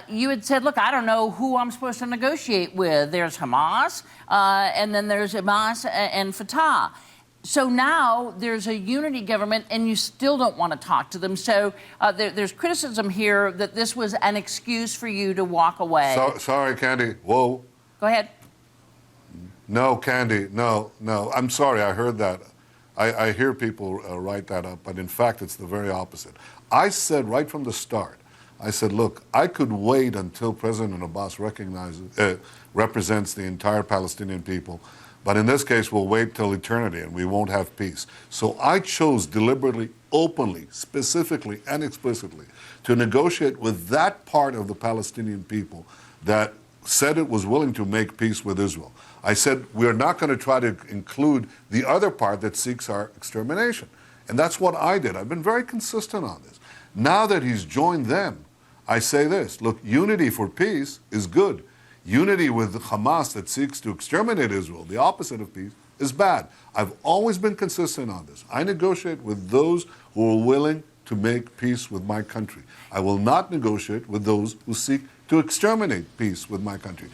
you had said, look, I don't know who I'm supposed to negotiate with. There's Hamas, and then there's Hamas and Fatah. So now there's a unity government, and you still don't want to talk to them. So there's criticism here that this was an excuse for you to walk away. Sorry, Candy. Whoa. Go ahead. No, Candy. No. I'm sorry. I heard that. I hear people write that up, but in fact, it's the very opposite. I said right from the start, I said, look, I could wait until President Abbas represents the entire Palestinian people. But in this case, we'll wait till eternity and we won't have peace. So I chose deliberately, openly, specifically, and explicitly to negotiate with that part of the Palestinian people that said it was willing to make peace with Israel. I said, we're not going to try to include the other part that seeks our extermination. And that's what I did. I've been very consistent on this. Now that he's joined them, I say this, look, unity for peace is good. Unity with Hamas that seeks to exterminate Israel, the opposite of peace, is bad. I've always been consistent on this. I negotiate with those who are willing to make peace with my country. I will not negotiate with those who seek to exterminate peace with my country.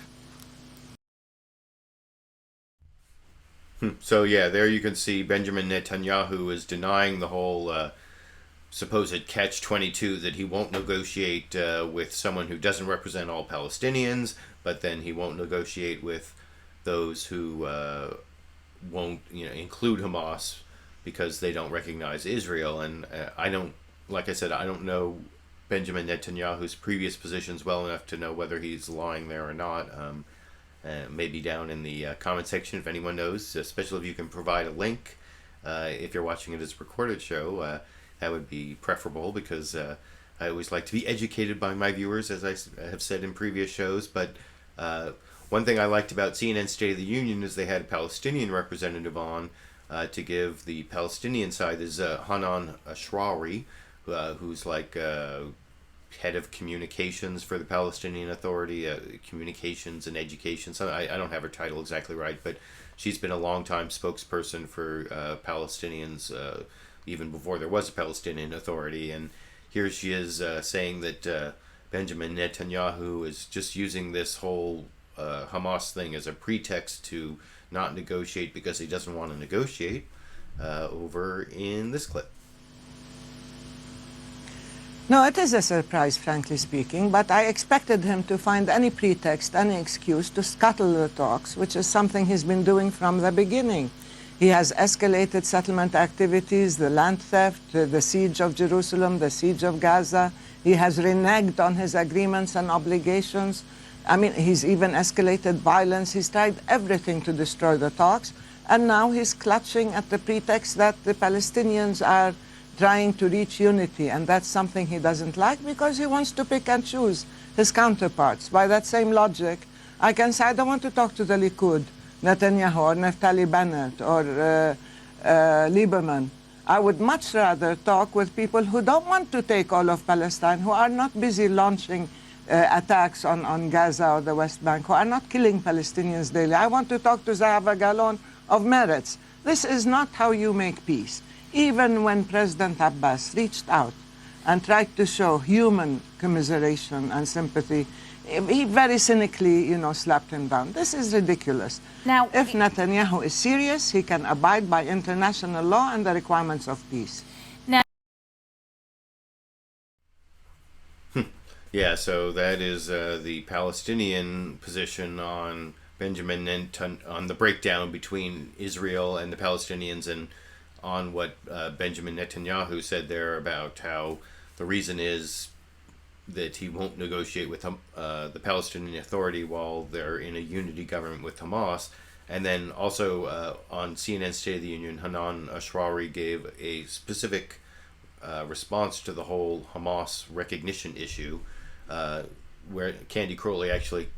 So yeah, there you can see Benjamin Netanyahu is denying the whole supposed catch-22 that he won't negotiate with someone who doesn't represent all Palestinians, but then he won't negotiate with those who won't, include Hamas because they don't recognize Israel. And I don't, like I said, I don't know Benjamin Netanyahu's previous positions well enough to know whether he's lying there or not. Maybe down in the comment section if anyone knows, especially if you can provide a link. If you're watching it as a recorded show, that would be preferable because I always like to be educated by my viewers, as I have said in previous shows. But one thing I liked about CNN State of the Union is they had a Palestinian representative on to give the Palestinian side. There's Hanan Ashrawi, who's like head of communications for the Palestinian Authority, communications and education. So I don't have her title exactly right, but she's been a long-time spokesperson for Palestinians even before there was a Palestinian Authority. And here she is saying that Benjamin Netanyahu is just using this whole Hamas thing as a pretext to not negotiate because he doesn't want to negotiate, over in this clip. No, it is a surprise, frankly speaking, but I expected him to find any pretext, any excuse to scuttle the talks, which is something he's been doing from the beginning. He has escalated settlement activities, the land theft, the siege of Jerusalem, the siege of Gaza. He has reneged on his agreements and obligations. I mean, he's even escalated violence. He's tried everything to destroy the talks. And now he's clutching at the pretext that the Palestinians are trying to reach unity, and that's something he doesn't like because he wants to pick and choose his counterparts. By that same logic, I can say I don't want to talk to the Likud, Netanyahu, or Naftali Bennett, or Lieberman. I would much rather talk with people who don't want to take all of Palestine, who are not busy launching attacks on Gaza or the West Bank, who are not killing Palestinians daily. I want to talk to Zahava Galon of Meretz. This is not how you make peace. Even when President Abbas reached out and tried to show human commiseration and sympathy, he very cynically, slapped him down. This is ridiculous. Now, if Netanyahu is serious, he can abide by international law and the requirements of peace. Now, yeah, so that is the Palestinian position on Benjamin on the breakdown between Israel and the Palestinians, and on what Benjamin Netanyahu said there about how the reason is that he won't negotiate with the Palestinian Authority while they're in a unity government with Hamas. And then also on CNN State of the Union, Hanan Ashrawi gave a specific response to the whole Hamas recognition issue, where Candy Crowley actually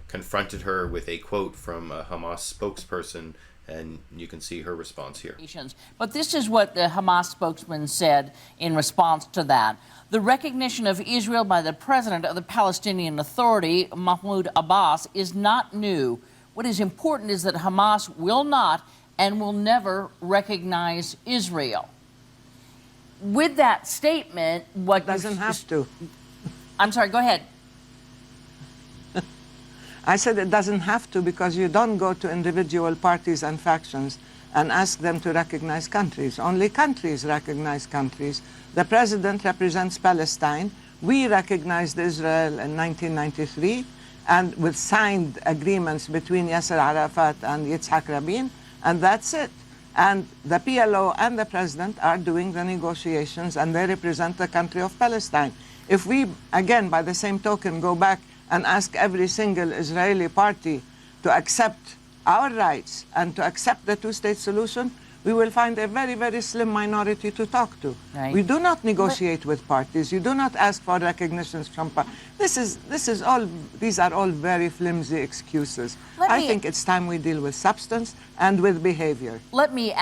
confronted her with a quote from a Hamas spokesperson, and you can see her response here. But this is what the Hamas spokesman said in response to that. The recognition of Israel by the president of the Palestinian Authority, Mahmoud Abbas, is not new. What is important is that Hamas will not and will never recognize Israel. With that statement, what doesn't have to. I'm sorry, go ahead. I said it doesn't have to, because you don't go to individual parties and factions and ask them to recognize countries. Only countries recognize countries. The president represents Palestine. We recognized Israel in 1993, and with signed agreements between Yasser Arafat and Yitzhak Rabin, and that's it. And the PLO and the president are doing the negotiations, and they represent the country of Palestine. If we, again, by the same token, go back and ask every single Israeli party to accept our rights and to accept the two-state solution, we will find a very, very slim minority to talk to. Right. We do not negotiate with parties. You do not ask for recognitions from parties. These are all very flimsy excuses. I think it's time we deal with substance and with behavior. Let me.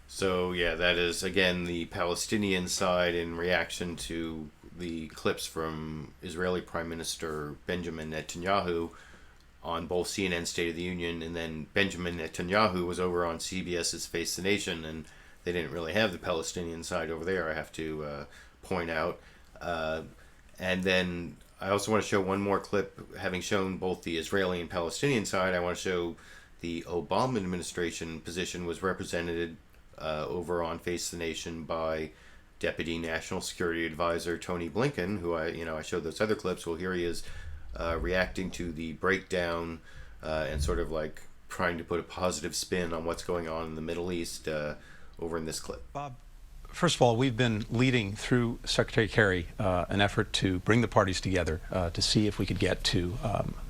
So yeah, that is again the Palestinian side in reaction to the clips from Israeli Prime Minister Benjamin Netanyahu on both CNN State of the Union, and then Benjamin Netanyahu was over on CBS's Face the Nation, and they didn't really have the Palestinian side over there, I have to point out. And then I also want to show one more clip, having shown both the Israeli and Palestinian side. I want to show the Obama administration position was represented over on Face the Nation by Deputy National Security Advisor Tony Blinken, who I showed those other clips. Well, here he is reacting to the breakdown and sort of like trying to put a positive spin on what's going on in the Middle East over in this clip. Bob, first of all, we've been leading through Secretary Kerry an effort to bring the parties together to see if we could get to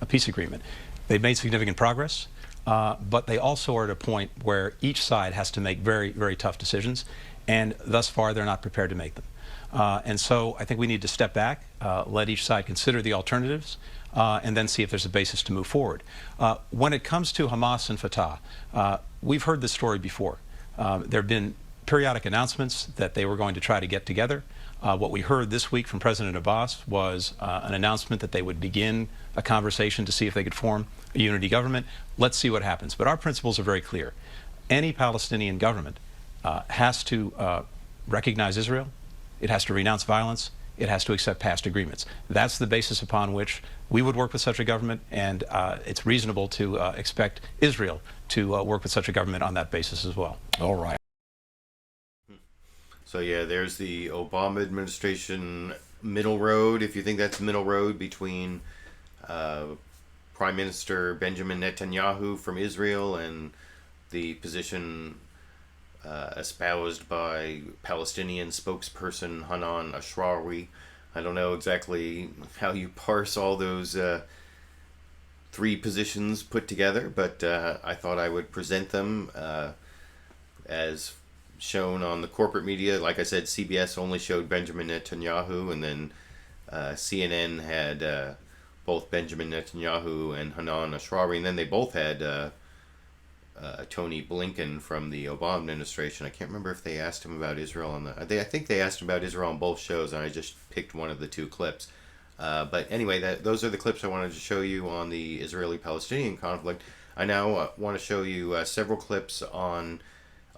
a peace agreement. They've made significant progress, but they also are at a point where each side has to make very, very tough decisions, and thus far they're not prepared to make them. And so I think we need to step back, let each side consider the alternatives, and then see if there's a basis to move forward. When it comes to Hamas and Fatah, we've heard this story before. There have been periodic announcements that they were going to try to get together. What we heard this week from President Abbas was an announcement that they would begin a conversation to see if they could form a unity government. Let's see what happens. But our principles are very clear. Any Palestinian government has to recognize Israel. It has to renounce violence. It has to accept past agreements. That's the basis upon which we would work with such a government, and it's reasonable to expect Israel to work with such a government on that basis as well. All right. So yeah, there's the Obama administration middle road, if you think that's middle road, between Prime Minister Benjamin Netanyahu from Israel and the position espoused by Palestinian spokesperson Hanan Ashrawi. I don't know exactly how you parse all those three positions put together, but I thought I would present them as shown on the corporate media. Like I said, CBS only showed Benjamin Netanyahu, and then CNN had both Benjamin Netanyahu and Hanan Ashrawi, and then they both had Tony Blinken from the Obama administration. I can't remember if they asked him about Israel on I think they asked him about Israel on both shows, and I just picked one of the two clips. But anyway, those are the clips I wanted to show you on the Israeli-Palestinian conflict. I now want to show you several clips on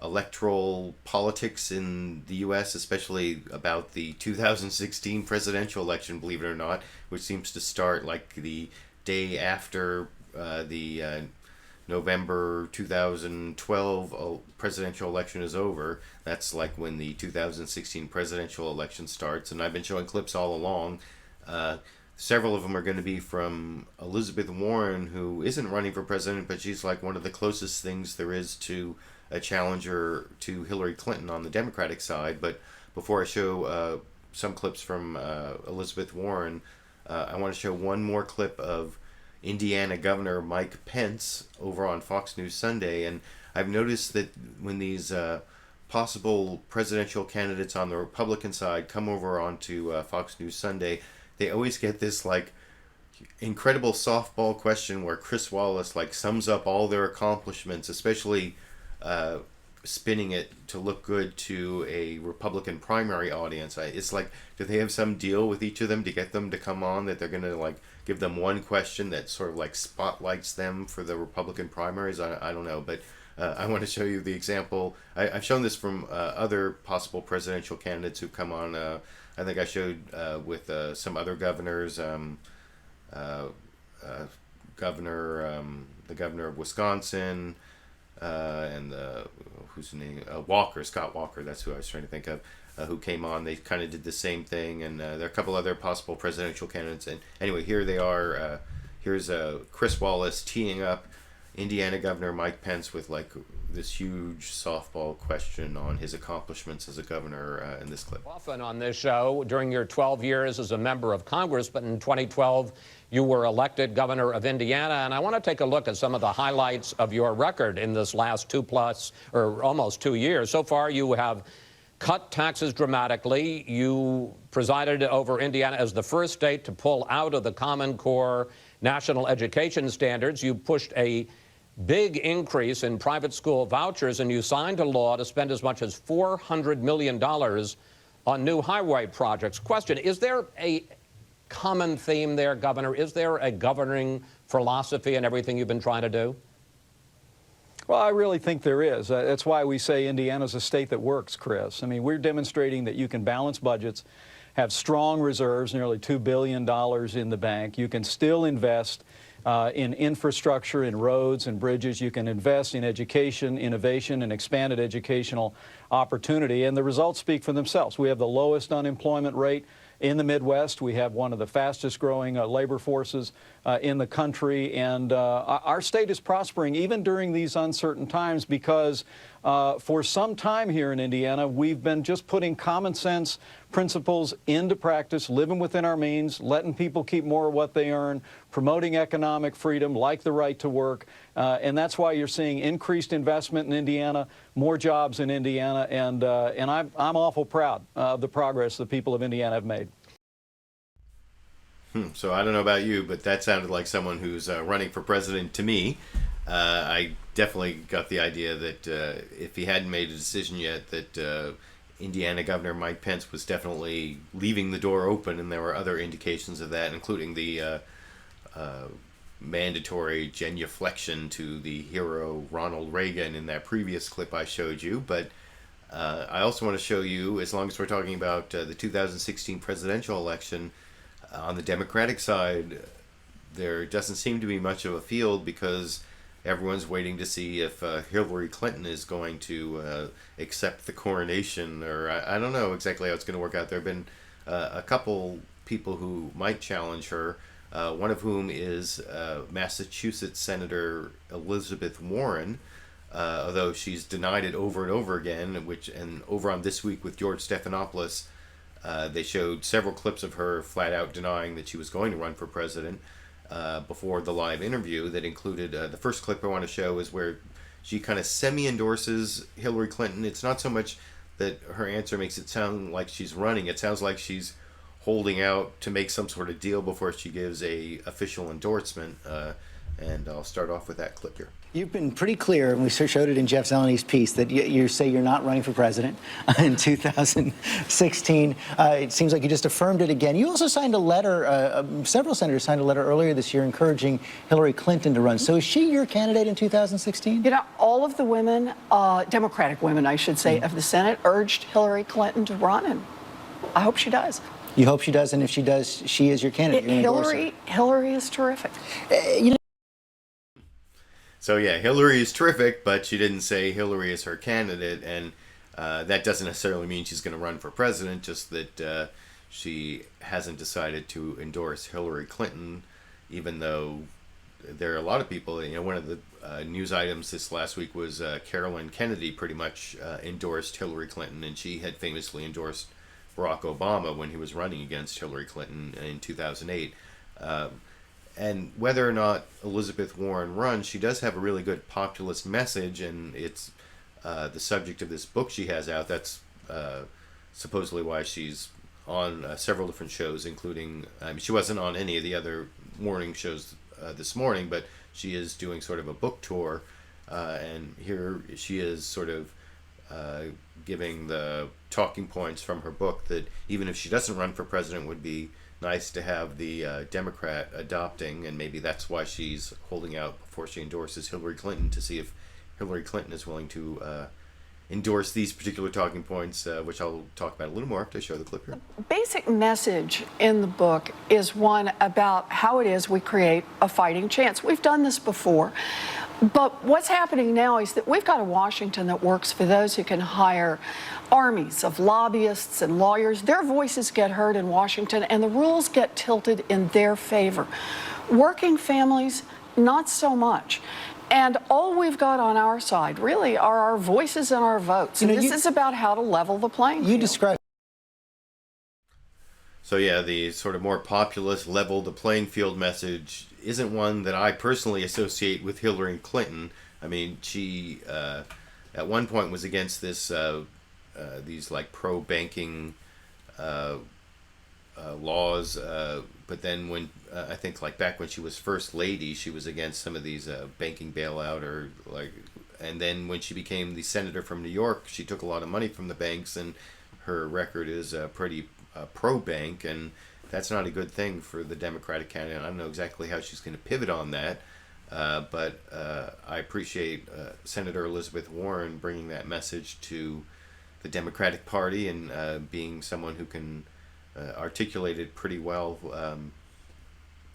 electoral politics in the U.S., especially about the 2016 presidential election, believe it or not, which seems to start like the day after the November 2012 presidential election is over. That's like when the 2016 presidential election starts, and I've been showing clips all along. Several of them are going to be from Elizabeth Warren, who isn't running for president, but she's like one of the closest things there is to a challenger to Hillary Clinton on the Democratic side. But before I show some clips from Elizabeth Warren, I want to show one more clip of Indiana Governor Mike Pence over on Fox News Sunday, and I've noticed that when these possible presidential candidates on the Republican side come over onto Fox News Sunday, they always get this like incredible softball question where Chris Wallace like sums up all their accomplishments, especially spinning it to look good to a Republican primary audience. It's like, do they have some deal with each of them to get them to come on, that they're going to like give them one question that sort of like spotlights them for the Republican primaries? I don't know, but I want to show you the example. I've shown this from other possible presidential candidates who've come on. I think I showed with some other governors, the governor of Wisconsin, and whose name, Scott Walker, that's who I was trying to think of, who came on. They kind of did the same thing, and there are a couple other possible presidential candidates. And anyway, here they are. Here's Chris Wallace teeing up Indiana Governor Mike Pence with like this huge softball question on his accomplishments as a governor in this clip. Often on this show during your 12 years as a member of Congress, but in 2012 you were elected governor of Indiana, and I want to take a look at some of the highlights of your record in this last almost 2 years. So far you have cut taxes dramatically. You presided over Indiana as the first state to pull out of the Common Core national education standards. You pushed a big increase in private school vouchers, and you signed a law to spend as much as $400 million on new highway projects. Question, is there a common theme there, Governor? Is there a governing philosophy in everything you've been trying to do? Well, I really think there is. That's why we say Indiana's a state that works, Chris. I mean, we're demonstrating that you can balance budgets, have strong reserves, nearly $2 billion in the bank. You can still invest in infrastructure, in roads and bridges. You can invest in education, innovation, and expanded educational opportunity. And the results speak for themselves. We have the lowest unemployment rate in the Midwest. We have one of the fastest growing labor forces in the country. And our state is prospering even during these uncertain times because for some time here in Indiana, we've been just putting common sense principles into practice, living within our means, letting people keep more of what they earn, promoting economic freedom like the right to work. And that's why you're seeing increased investment in Indiana, more jobs in Indiana, and I'm awful proud of the progress the people of Indiana have made. So I don't know about you, but that sounded like someone who's running for president to me. I definitely got the idea that if he hadn't made a decision yet, that Indiana Governor Mike Pence was definitely leaving the door open, and there were other indications of that, including the mandatory genuflection to the hero Ronald Reagan in that previous clip I showed you. But I also want to show you, as long as we're talking about the 2016 presidential election, on the Democratic side, there doesn't seem to be much of a field because everyone's waiting to see if Hillary Clinton is going to accept the coronation, or I don't know exactly how it's going to work out. There have been a couple people who might challenge her, one of whom is Massachusetts Senator Elizabeth Warren, although she's denied it over and over again, and over on This Week with George Stephanopoulos, they showed several clips of her flat out denying that she was going to run for president before the live interview that included, the first clip I want to show is where she kind of semi-endorses Hillary Clinton. It's not so much that her answer makes it sound like she's running. It sounds like she's holding out to make some sort of deal before she gives a official endorsement. And I'll start off with that clip here. You've been pretty clear, and we showed it in Jeff Zelony's piece, that you say you're not running for president in 2016. It seems like you just affirmed it again. You also signed a letter, several senators signed a letter earlier this year encouraging Hillary Clinton to run. So is she your candidate in 2016? You know, all of the women, Democratic women, I should say, of the Senate urged Hillary Clinton to run, and I hope she does. You hope she does, and if she does, she is your candidate. Hillary is terrific. You know, so yeah, Hillary is terrific, but she didn't say Hillary is her candidate, and that doesn't necessarily mean she's going to run for president, just that she hasn't decided to endorse Hillary Clinton, even though there are a lot of people. You know, one of the news items this last week was Carolyn Kennedy pretty much endorsed Hillary Clinton, and she had famously endorsed Barack Obama when he was running against Hillary Clinton in 2008. and whether or not Elizabeth Warren runs, she does have a really good populist message, and it's the subject of this book she has out. That's supposedly why she's on several different shows, including, she wasn't on any of the other morning shows this morning, but she is doing sort of a book tour, and here she is sort of giving the talking points from her book that even if she doesn't run for president, would be nice to have the Democrat adopting, and maybe that's why she's holding out before she endorses Hillary Clinton, to see if Hillary Clinton is willing to endorse these particular talking points, which I'll talk about a little more after I show the clip here. Basic message in the book is one about how it is we create a fighting chance. We've done this before, but what's happening now is that we've got a Washington that works for those who can hire armies of lobbyists and lawyers. Their voices get heard in Washington, and the rules get tilted in their favor. Working families, not so much. And all we've got on our side, really, are our voices and our votes. And this is about how to level the playing field. Describe. So yeah, the sort of more populist level the playing field message isn't one that I personally associate with Hillary Clinton. I mean, she at one point was against this these like pro-banking laws, but then when I think like back when she was first lady, she was against some of these banking bailout, or like, and then when she became the senator from New York, she took a lot of money from the banks, and her record is pretty pro-bank, and that's not a good thing for the Democratic candidate. I don't know exactly how she's going to pivot on that, but I appreciate Senator Elizabeth Warren bringing that message to the Democratic Party, and being someone who can articulate it pretty well.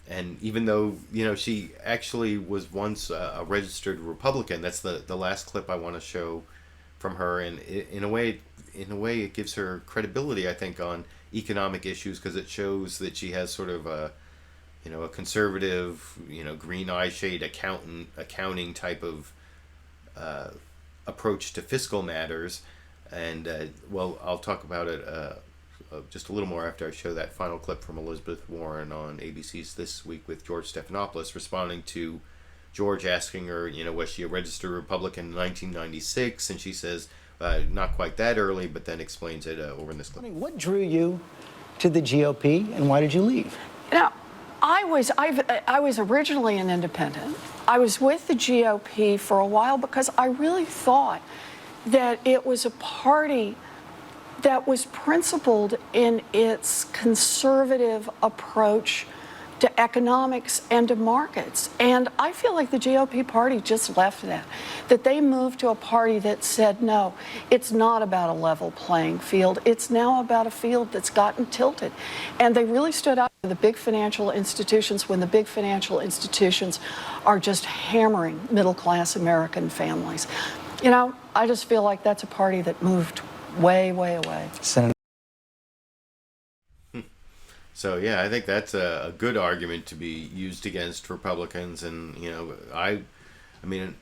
And even though, you know, she actually was once a registered Republican, that's the last clip I want to show from her, and in a way it gives her credibility, I think, on economic issues, because it shows that she has sort of a conservative, green eye shade accounting type of approach to fiscal matters. And well, I'll talk about it just a little more after I show that final clip from Elizabeth Warren on ABC's This Week with George Stephanopoulos, responding to George asking her, was she a registered Republican in 1996? And she says, not quite that early, but then explains it over in this clip. What drew you to the GOP, and why did you leave? Now, I was originally an independent. I was with the GOP for a while because I really thought that it was a party that was principled in its conservative approach to economics and to markets. And I feel like the GOP party just left that they moved to a party that said, no, it's not about a level playing field. It's now about a field that's gotten tilted. And they really stood up to the big financial institutions when the big financial institutions are just hammering middle-class American families. I just feel like that's a party that moved way, way away. Senator. So yeah, I think that's a good argument to be used against Republicans, and I mean,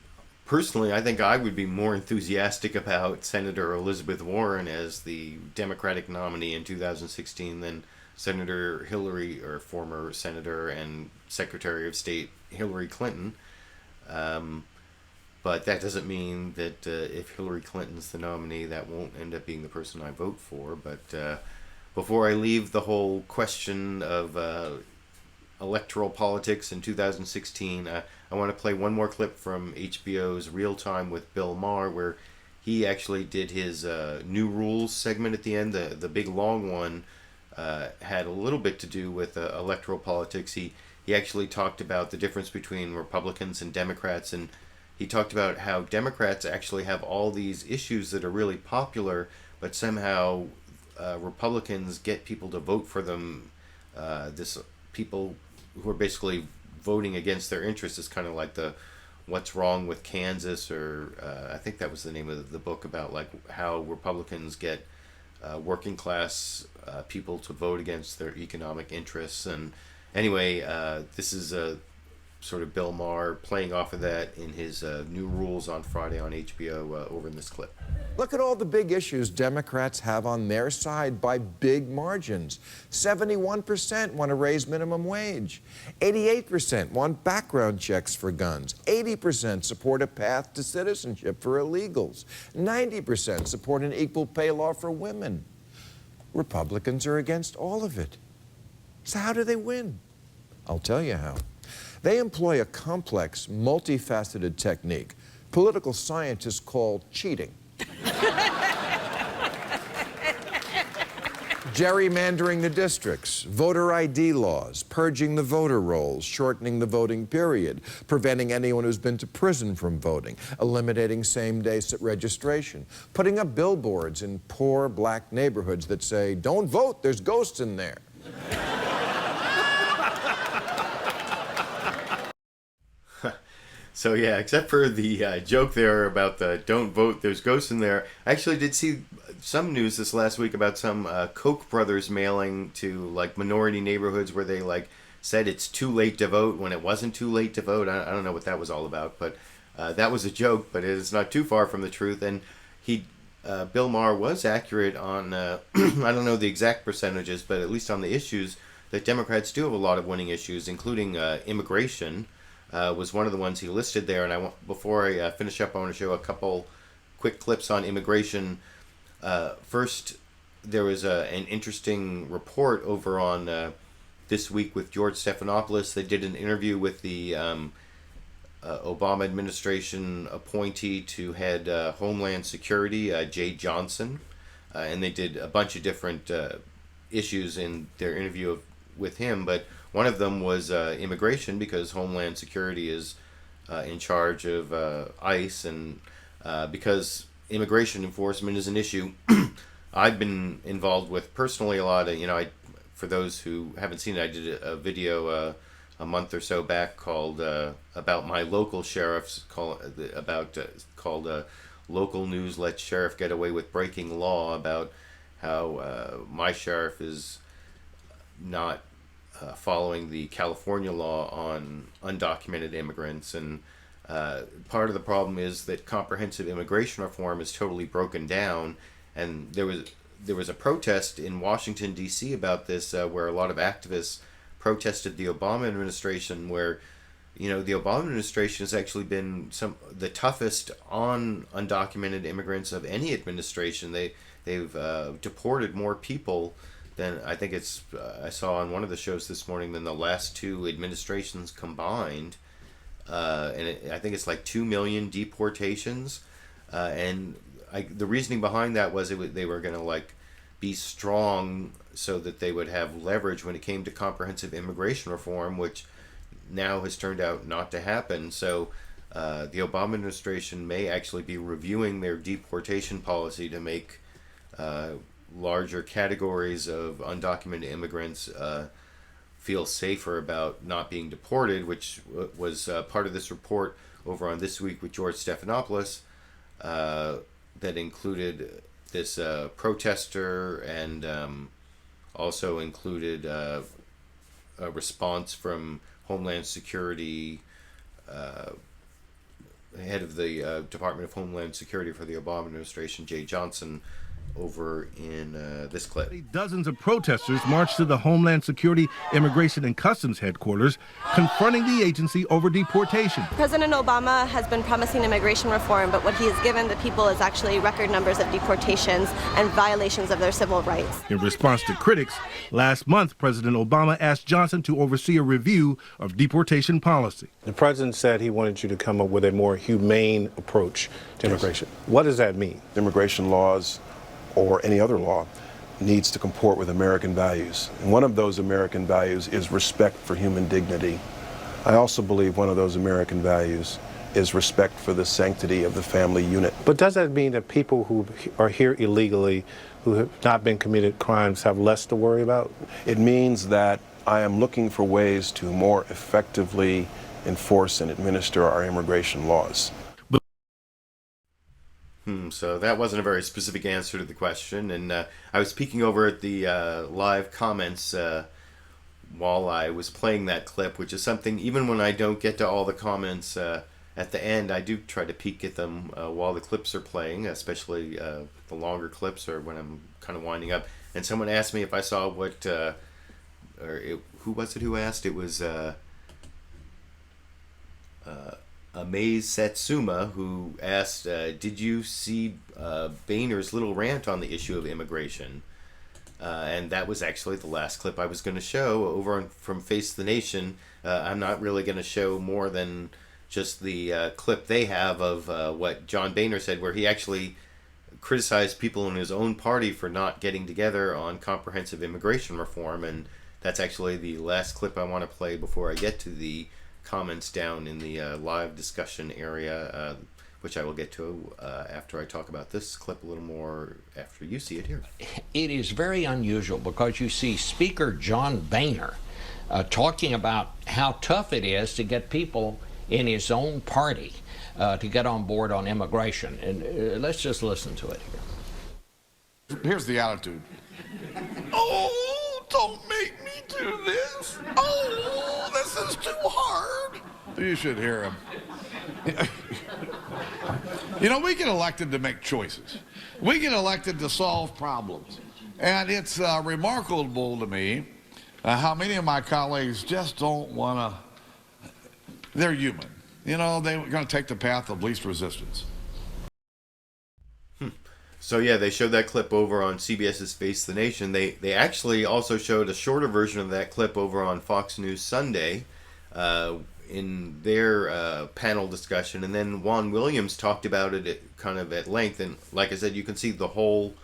personally, I think I would be more enthusiastic about Senator Elizabeth Warren as the Democratic nominee in 2016 than Senator Hillary, or former Senator and Secretary of State Hillary Clinton. But that doesn't mean that if Hillary Clinton's the nominee, that won't end up being the person I vote for. But before I leave the whole question of electoral politics in 2016, I want to play one more clip from HBO's Real Time with Bill Maher, where he actually did his New Rules segment at the end. The big long one had a little bit to do with electoral politics. He actually talked about the difference between Republicans and Democrats, and he talked about how Democrats actually have all these issues that are really popular, but somehow Republicans get people to vote for them. People who are basically voting against their interests is kind of like the What's Wrong with Kansas, or I think that was the name of the book, about like how Republicans get working class people to vote against their economic interests. And anyway, this is sort of Bill Maher playing off of that in his new rules on Friday on HBO over in this clip. Look at all the big issues Democrats have on their side by big margins. 71% want to raise minimum wage. 88% want background checks for guns. 80% support a path to citizenship for illegals. 90% support an equal pay law for women. Republicans are against all of it. So how do they win? I'll tell you how. They employ a complex, multifaceted technique political scientists call cheating. Gerrymandering the districts, voter ID laws, purging the voter rolls, shortening the voting period, preventing anyone who's been to prison from voting, eliminating same-day registration, putting up billboards in poor black neighborhoods that say, "Don't vote, there's ghosts in there." So yeah, except for the joke there about the "don't vote, there's ghosts in there," I actually did see some news this last week about some Koch brothers mailing to like minority neighborhoods where they like said it's too late to vote when it wasn't too late to vote. I don't know what that was all about, but that was a joke, but it is not too far from the truth. And Bill Maher was accurate on I don't know the exact percentages, but at least on the issues that Democrats do have a lot of winning issues, including immigration. Was one of the ones he listed there. And before I finish up, I want to show a couple quick clips on immigration. First, there was an interesting report over on This Week with George Stephanopoulos. They did an interview with the Obama administration appointee to head Homeland Security, Jay Johnson. And they did a bunch of different issues in their interview with him, but one of them was immigration, because Homeland Security is in charge of ICE, and because immigration enforcement is an issue I've been involved with personally a lot. For those who haven't seen it, I did a video a month or so back called about my local sheriffs, called Local News Let Sheriff Get Away with Breaking Law, about how my sheriff is not following the California law on undocumented immigrants. And part of the problem is that comprehensive immigration reform is totally broken down. And there was a protest in Washington, D.C. about this, where a lot of activists protested the Obama administration, where the Obama administration has actually been the toughest on undocumented immigrants of any administration. They've deported more people than I think I saw on one of the shows this morning than the last two administrations combined, and I think it's like 2 million deportations, and the reasoning behind that was they were going to be strong so that they would have leverage when it came to comprehensive immigration reform, which now has turned out not to happen. So the Obama administration may actually be reviewing their deportation policy to make larger categories of undocumented immigrants feel safer about not being deported, which was part of this report over on This Week with George Stephanopoulos that included this protester, and also included a response from Homeland Security, head of the Department of Homeland Security for the Obama administration, Jay Johnson, over in this clip. Dozens of protesters marched to the Homeland Security Immigration and Customs headquarters, confronting the agency over deportation. President Obama has been promising immigration reform, but what he has given the people is actually record numbers of deportations and violations of their civil rights. In response to critics, last month President Obama asked Johnson to oversee a review of deportation policy. The president said he wanted you to come up with a more humane approach to immigration. What does that mean? Immigration laws, or any other law, needs to comport with American values. And one of those American values is respect for human dignity. I also believe one of those American values is respect for the sanctity of the family unit. But does that mean that people who are here illegally, who have not been committed crimes, have less to worry about? It means that I am looking for ways to more effectively enforce and administer our immigration laws. So that wasn't a very specific answer to the question, and I was peeking over at the live comments while I was playing that clip, which is something, even when I don't get to all the comments at the end, I do try to peek at them while the clips are playing, especially the longer clips or when I'm kind of winding up. And someone asked me if I saw what, who was it who asked? It was Amaze Satsuma, who asked, did you see Boehner's little rant on the issue of immigration? And that was actually the last clip I was going to show over from Face the Nation. I'm not really going to show more than just the clip they have of what John Boehner said, where he actually criticized people in his own party for not getting together on comprehensive immigration reform. And that's actually the last clip I want to play before I get to the comments down in the live discussion area, which I will get to after I talk about this clip a little more after you see it here. It is very unusual because you see Speaker John Boehner talking about how tough it is to get people in his own party to get on board on immigration. And let's just listen to it here. Here's the attitude. Oh, don't make me do this. Oh, this is too hard. You should hear him. You know, we get elected to make choices. We get elected to solve problems. And it's remarkable to me how many of my colleagues just don't want to, they're human. You know, they're going to take the path of least resistance. So yeah, they showed that clip over on CBS's Face the Nation. They actually also showed a shorter version of that clip over on Fox News Sunday in their panel discussion. And then Juan Williams talked about it kind of at length. And like I said, you can see the whole,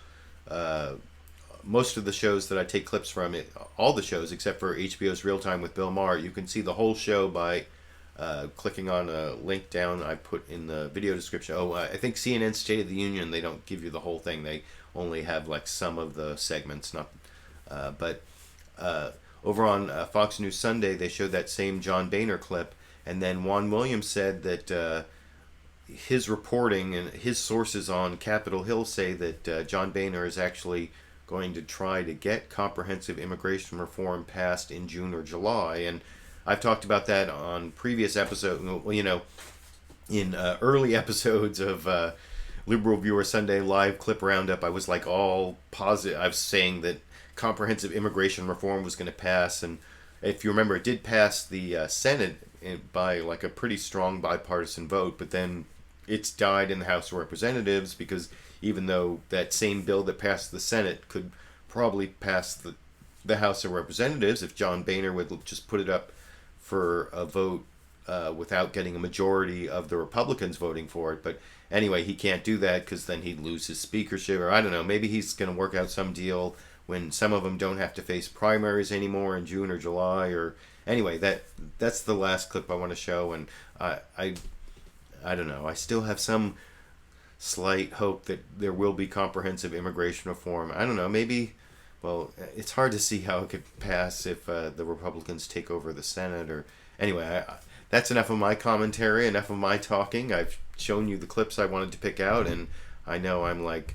most of the shows that I take clips from, all the shows except for HBO's Real Time with Bill Maher, you can see the whole show by clicking on a link down I put in the video description. I think CNN State of the Union, they don't give you the whole thing. They only have like some of the segments. But over on Fox News Sunday, they showed that same John Boehner clip, and then Juan Williams said that his reporting and his sources on Capitol Hill say that John Boehner is actually going to try to get comprehensive immigration reform passed in June or July. And I've talked about that on previous episodes, you know, in early episodes of Liberal Viewer Sunday Live Clip Roundup. I was like all positive. I was saying that comprehensive immigration reform was going to pass. And if you remember, it did pass the Senate by like a pretty strong bipartisan vote. But then it's died in the House of Representatives because even though that same bill that passed the Senate could probably pass the House of Representatives if John Boehner would just put it up for a vote without getting a majority of the Republicans voting for it. But anyway, he can't do that because then he'd lose his speakership, or I don't know, maybe he's going to work out some deal when some of them don't have to face primaries anymore in June or July. Or anyway, that's the last clip I want to show. And I don't know, I still have some slight hope that there will be comprehensive immigration reform. I don't know, maybe. Well, it's hard to see how it could pass if the Republicans take over the Senate. Or anyway, that's enough of my commentary, enough of my talking. I've shown you the clips I wanted to pick out, and I know I'm like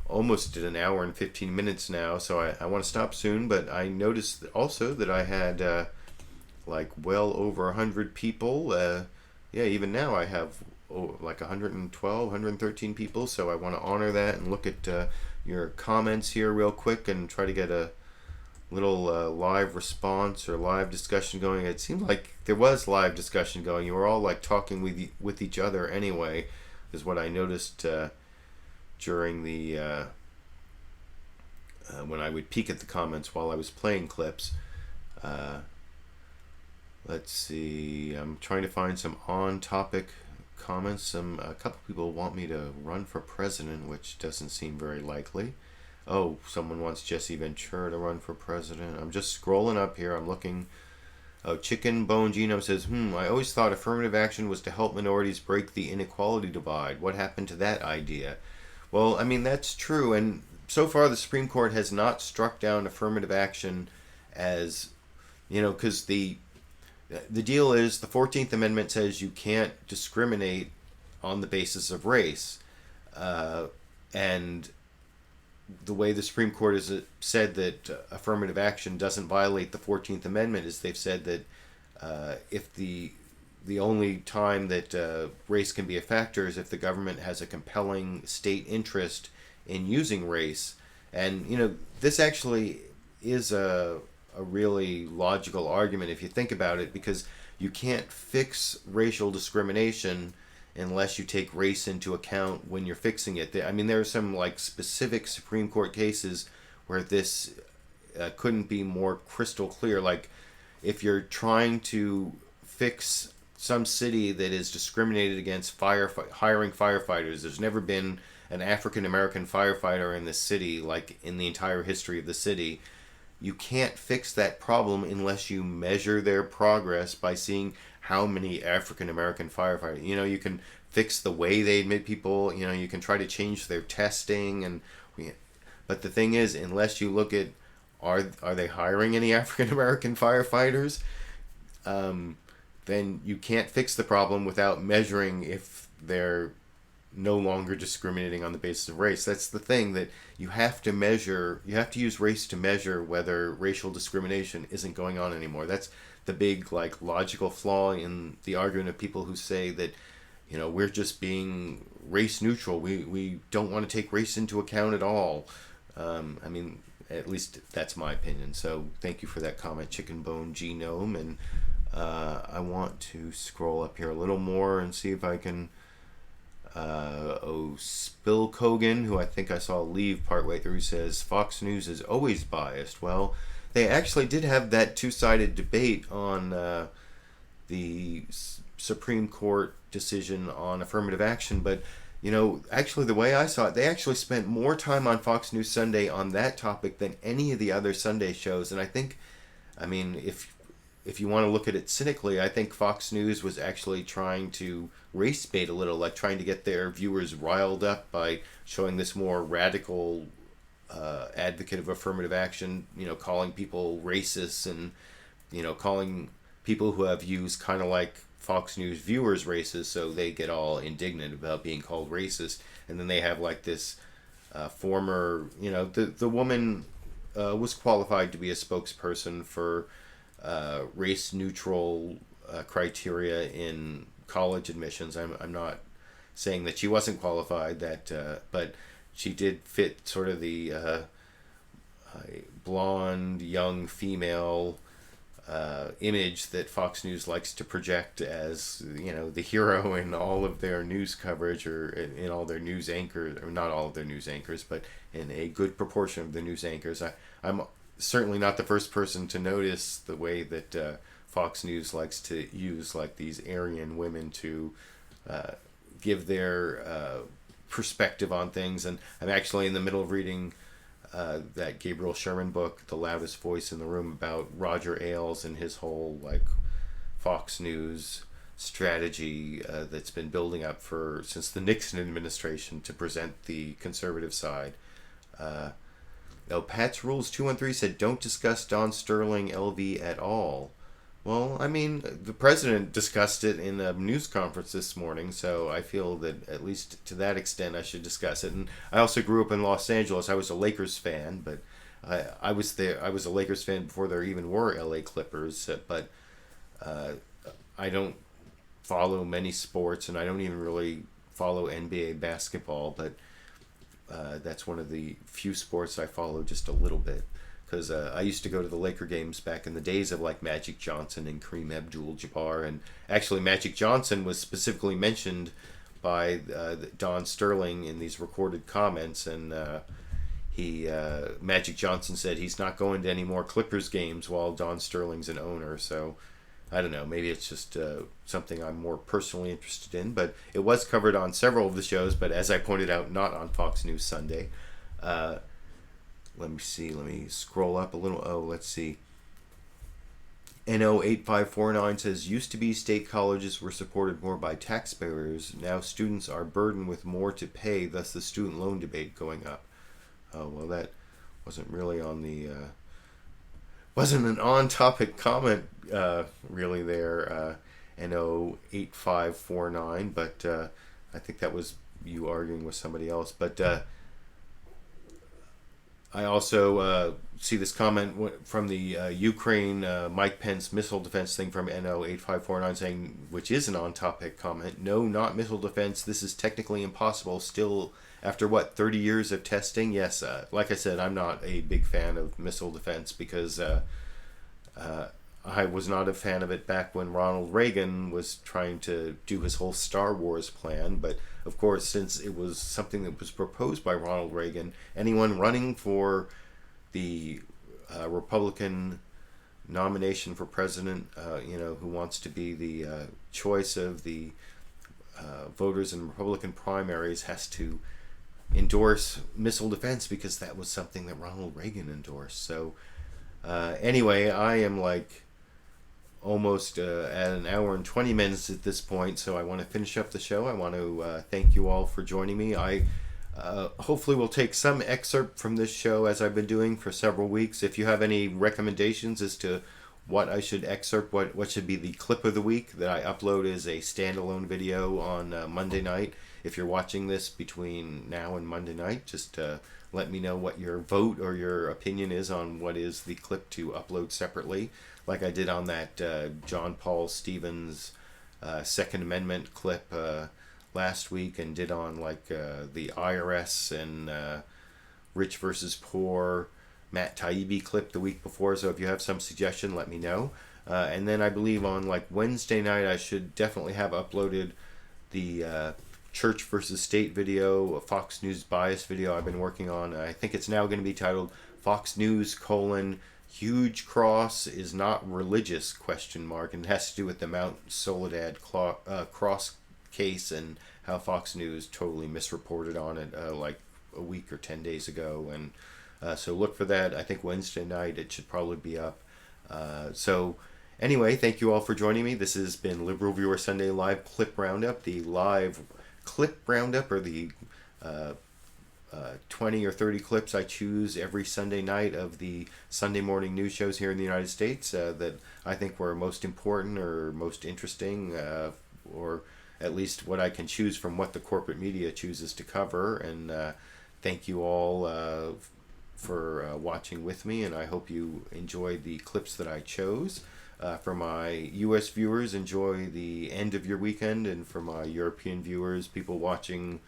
almost at an hour and 15 minutes now, so I want to stop soon. But I noticed also that I had like well over 100 people. Yeah, even now I have like 112, 113 people, so I want to honor that and look at your comments here real quick and try to get a little live response or live discussion going. It seemed like there was live discussion going. You were all like talking with each other anyway, is what I noticed during the when I would peek at the comments while I was playing clips. Let's see, I'm trying to find some on-topic comments. A couple people want me to run for president, which doesn't seem very likely. Oh, someone wants Jesse Ventura to run for president. I'm just scrolling up here. I'm looking. Oh, Chicken Bone Genome says, I always thought affirmative action was to help minorities break the inequality divide. What happened to that idea? Well, I mean, that's true. And so far, the Supreme Court has not struck down affirmative action as, you know, because the deal is the 14th Amendment says you can't discriminate on the basis of race. And the way the Supreme Court has said that affirmative action doesn't violate the 14th Amendment is they've said that if the only time that race can be a factor is if the government has a compelling state interest in using race. And, you know, this actually is a really logical argument if you think about it, because you can't fix racial discrimination unless you take race into account when you're fixing it. I mean, there are some like specific Supreme Court cases where this couldn't be more crystal clear. Like if you're trying to fix some city that is discriminated against hiring firefighters, there's never been an African American firefighter in the city, like in the entire history of the city. You can't fix that problem unless you measure their progress by seeing how many African American firefighters. You know, you can fix the way they admit people. You know, you can try to change their testing, but the thing is, unless you look at are they hiring any African American firefighters, then you can't fix the problem without measuring if they're no longer discriminating on the basis of race. That's the thing, that you have to measure, you have to use race to measure whether racial discrimination isn't going on anymore. That's the big like logical flaw in the argument of people who say that, you know, we're just being race neutral. We don't want to take race into account at all. I mean, at least that's my opinion. So thank you for that comment, Chicken Bone Genome. And I want to scroll up here a little more and see if I can Spill Kogan, who I think I saw leave partway through, says Fox News is always biased. Well, they actually did have that two-sided debate on the Supreme Court decision on affirmative action, but you know, actually the way I saw it, they actually spent more time on Fox News Sunday on that topic than any of the other Sunday shows. And I think, I mean, if you want to look at it cynically, I think Fox News was actually trying to race bait a little, like trying to get their viewers riled up by showing this more radical advocate of affirmative action, you know, calling people racists and, you know, calling people who have views kind of like Fox News viewers racist, so they get all indignant about being called racist. And then they have like this former, you know, the woman was qualified to be a spokesperson for race neutral criteria in college admissions. I'm not saying that she wasn't qualified, but she did fit sort of the blonde young female image that Fox News likes to project as, you know, the hero in all of their news coverage, or in all their news anchors, or not all of their news anchors, but in a good proportion of the news anchors. I'm certainly not the first person to notice the way that Fox News likes to use like these Aryan women to give their perspective on things. And I'm actually in the middle of reading that Gabriel Sherman book, The Loudest Voice in the Room, about Roger Ailes and his whole like Fox News strategy that's been building up since the Nixon administration to present the conservative side. Pat's Rules 213 said, don't discuss Don Sterling LV at all. Well, I mean, the president discussed it in a news conference this morning, so I feel that at least to that extent I should discuss it. And I also grew up in Los Angeles. I was a Lakers fan, but I was a Lakers fan before there even were LA Clippers. But I don't follow many sports, and I don't even really follow NBA basketball, but that's one of the few sports I follow just a little bit, because I used to go to the Laker games back in the days of like Magic Johnson and Kareem Abdul-Jabbar, and actually Magic Johnson was specifically mentioned by Don Sterling in these recorded comments, and Magic Johnson said he's not going to any more Clippers games while Don Sterling's an owner. So I don't know, maybe it's just something I'm more personally interested in, but it was covered on several of the shows, but as I pointed out, not on Fox News Sunday. Let me scroll up a little. Oh, let's see. NO8549 says, used to be state colleges were supported more by taxpayers. Now students are burdened with more to pay, thus the student loan debate going up. Oh, well, that wasn't really on the... wasn't an on-topic comment, really, there, NO8549, but I think that was you arguing with somebody else. But I also see this comment from the Ukraine Mike Pence missile defense thing from NO8549 saying, which is an on-topic comment, no, not missile defense. This is technically impossible. Still, after 30 years of testing? Yes, like I said, I'm not a big fan of missile defense because I was not a fan of it back when Ronald Reagan was trying to do his whole Star Wars plan. But of course, since it was something that was proposed by Ronald Reagan, anyone running for the Republican nomination for president, who wants to be the choice of the voters in Republican primaries has to endorse missile defense because that was something that Ronald Reagan endorsed. So anyway, I am almost at an hour and 20 minutes at this point, so I want to finish up the show. I want to thank you all for joining me. I hopefully will take some excerpt from this show as I've been doing for several weeks. If you have any recommendations as to what I should excerpt, what should be the clip of the week that I upload as a standalone video on Monday night. If you're watching this between now and Monday night, just let me know what your vote or your opinion is on what is the clip to upload separately, like I did on that John Paul Stevens Second Amendment clip last week, and did on the IRS and rich versus poor Matt Taibbi clip the week before. So if you have some suggestion, let me know. And then I believe on Wednesday night I should definitely have uploaded the church versus state video, a Fox News bias video I've been working on. I think it's now going to be titled Fox News : Huge Cross is Not Religious ? And it has to do with the Mount Soledad cross case and how Fox News totally misreported on it a week or 10 days ago. And so look for that. I think Wednesday night it should probably be up. So anyway, thank you all for joining me. This has been LiberalViewer Sunday Live Clip Roundup. The live clip roundup are the 20 or 30 clips I choose every Sunday night of the Sunday morning news shows here in the United States that I think were most important or most interesting, or at least what I can choose from what the corporate media chooses to cover. And thank you all for watching with me, and I hope you enjoyed the clips that I chose. For my U.S. viewers, enjoy the end of your weekend, and for my European viewers, people watching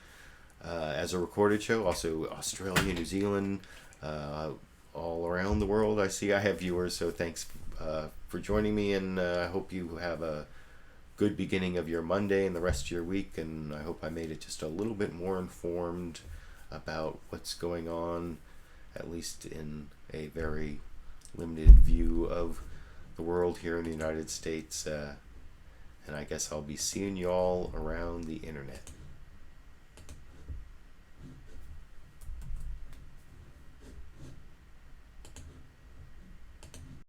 as a recorded show, also Australia, New Zealand, all around the world, I see I have viewers, so thanks for joining me, and I hope you have a good beginning of your Monday and the rest of your week, and I hope I made it just a little bit more informed about what's going on, at least in a very limited view of the world here in the United States, and I guess I'll be seeing you all around the internet.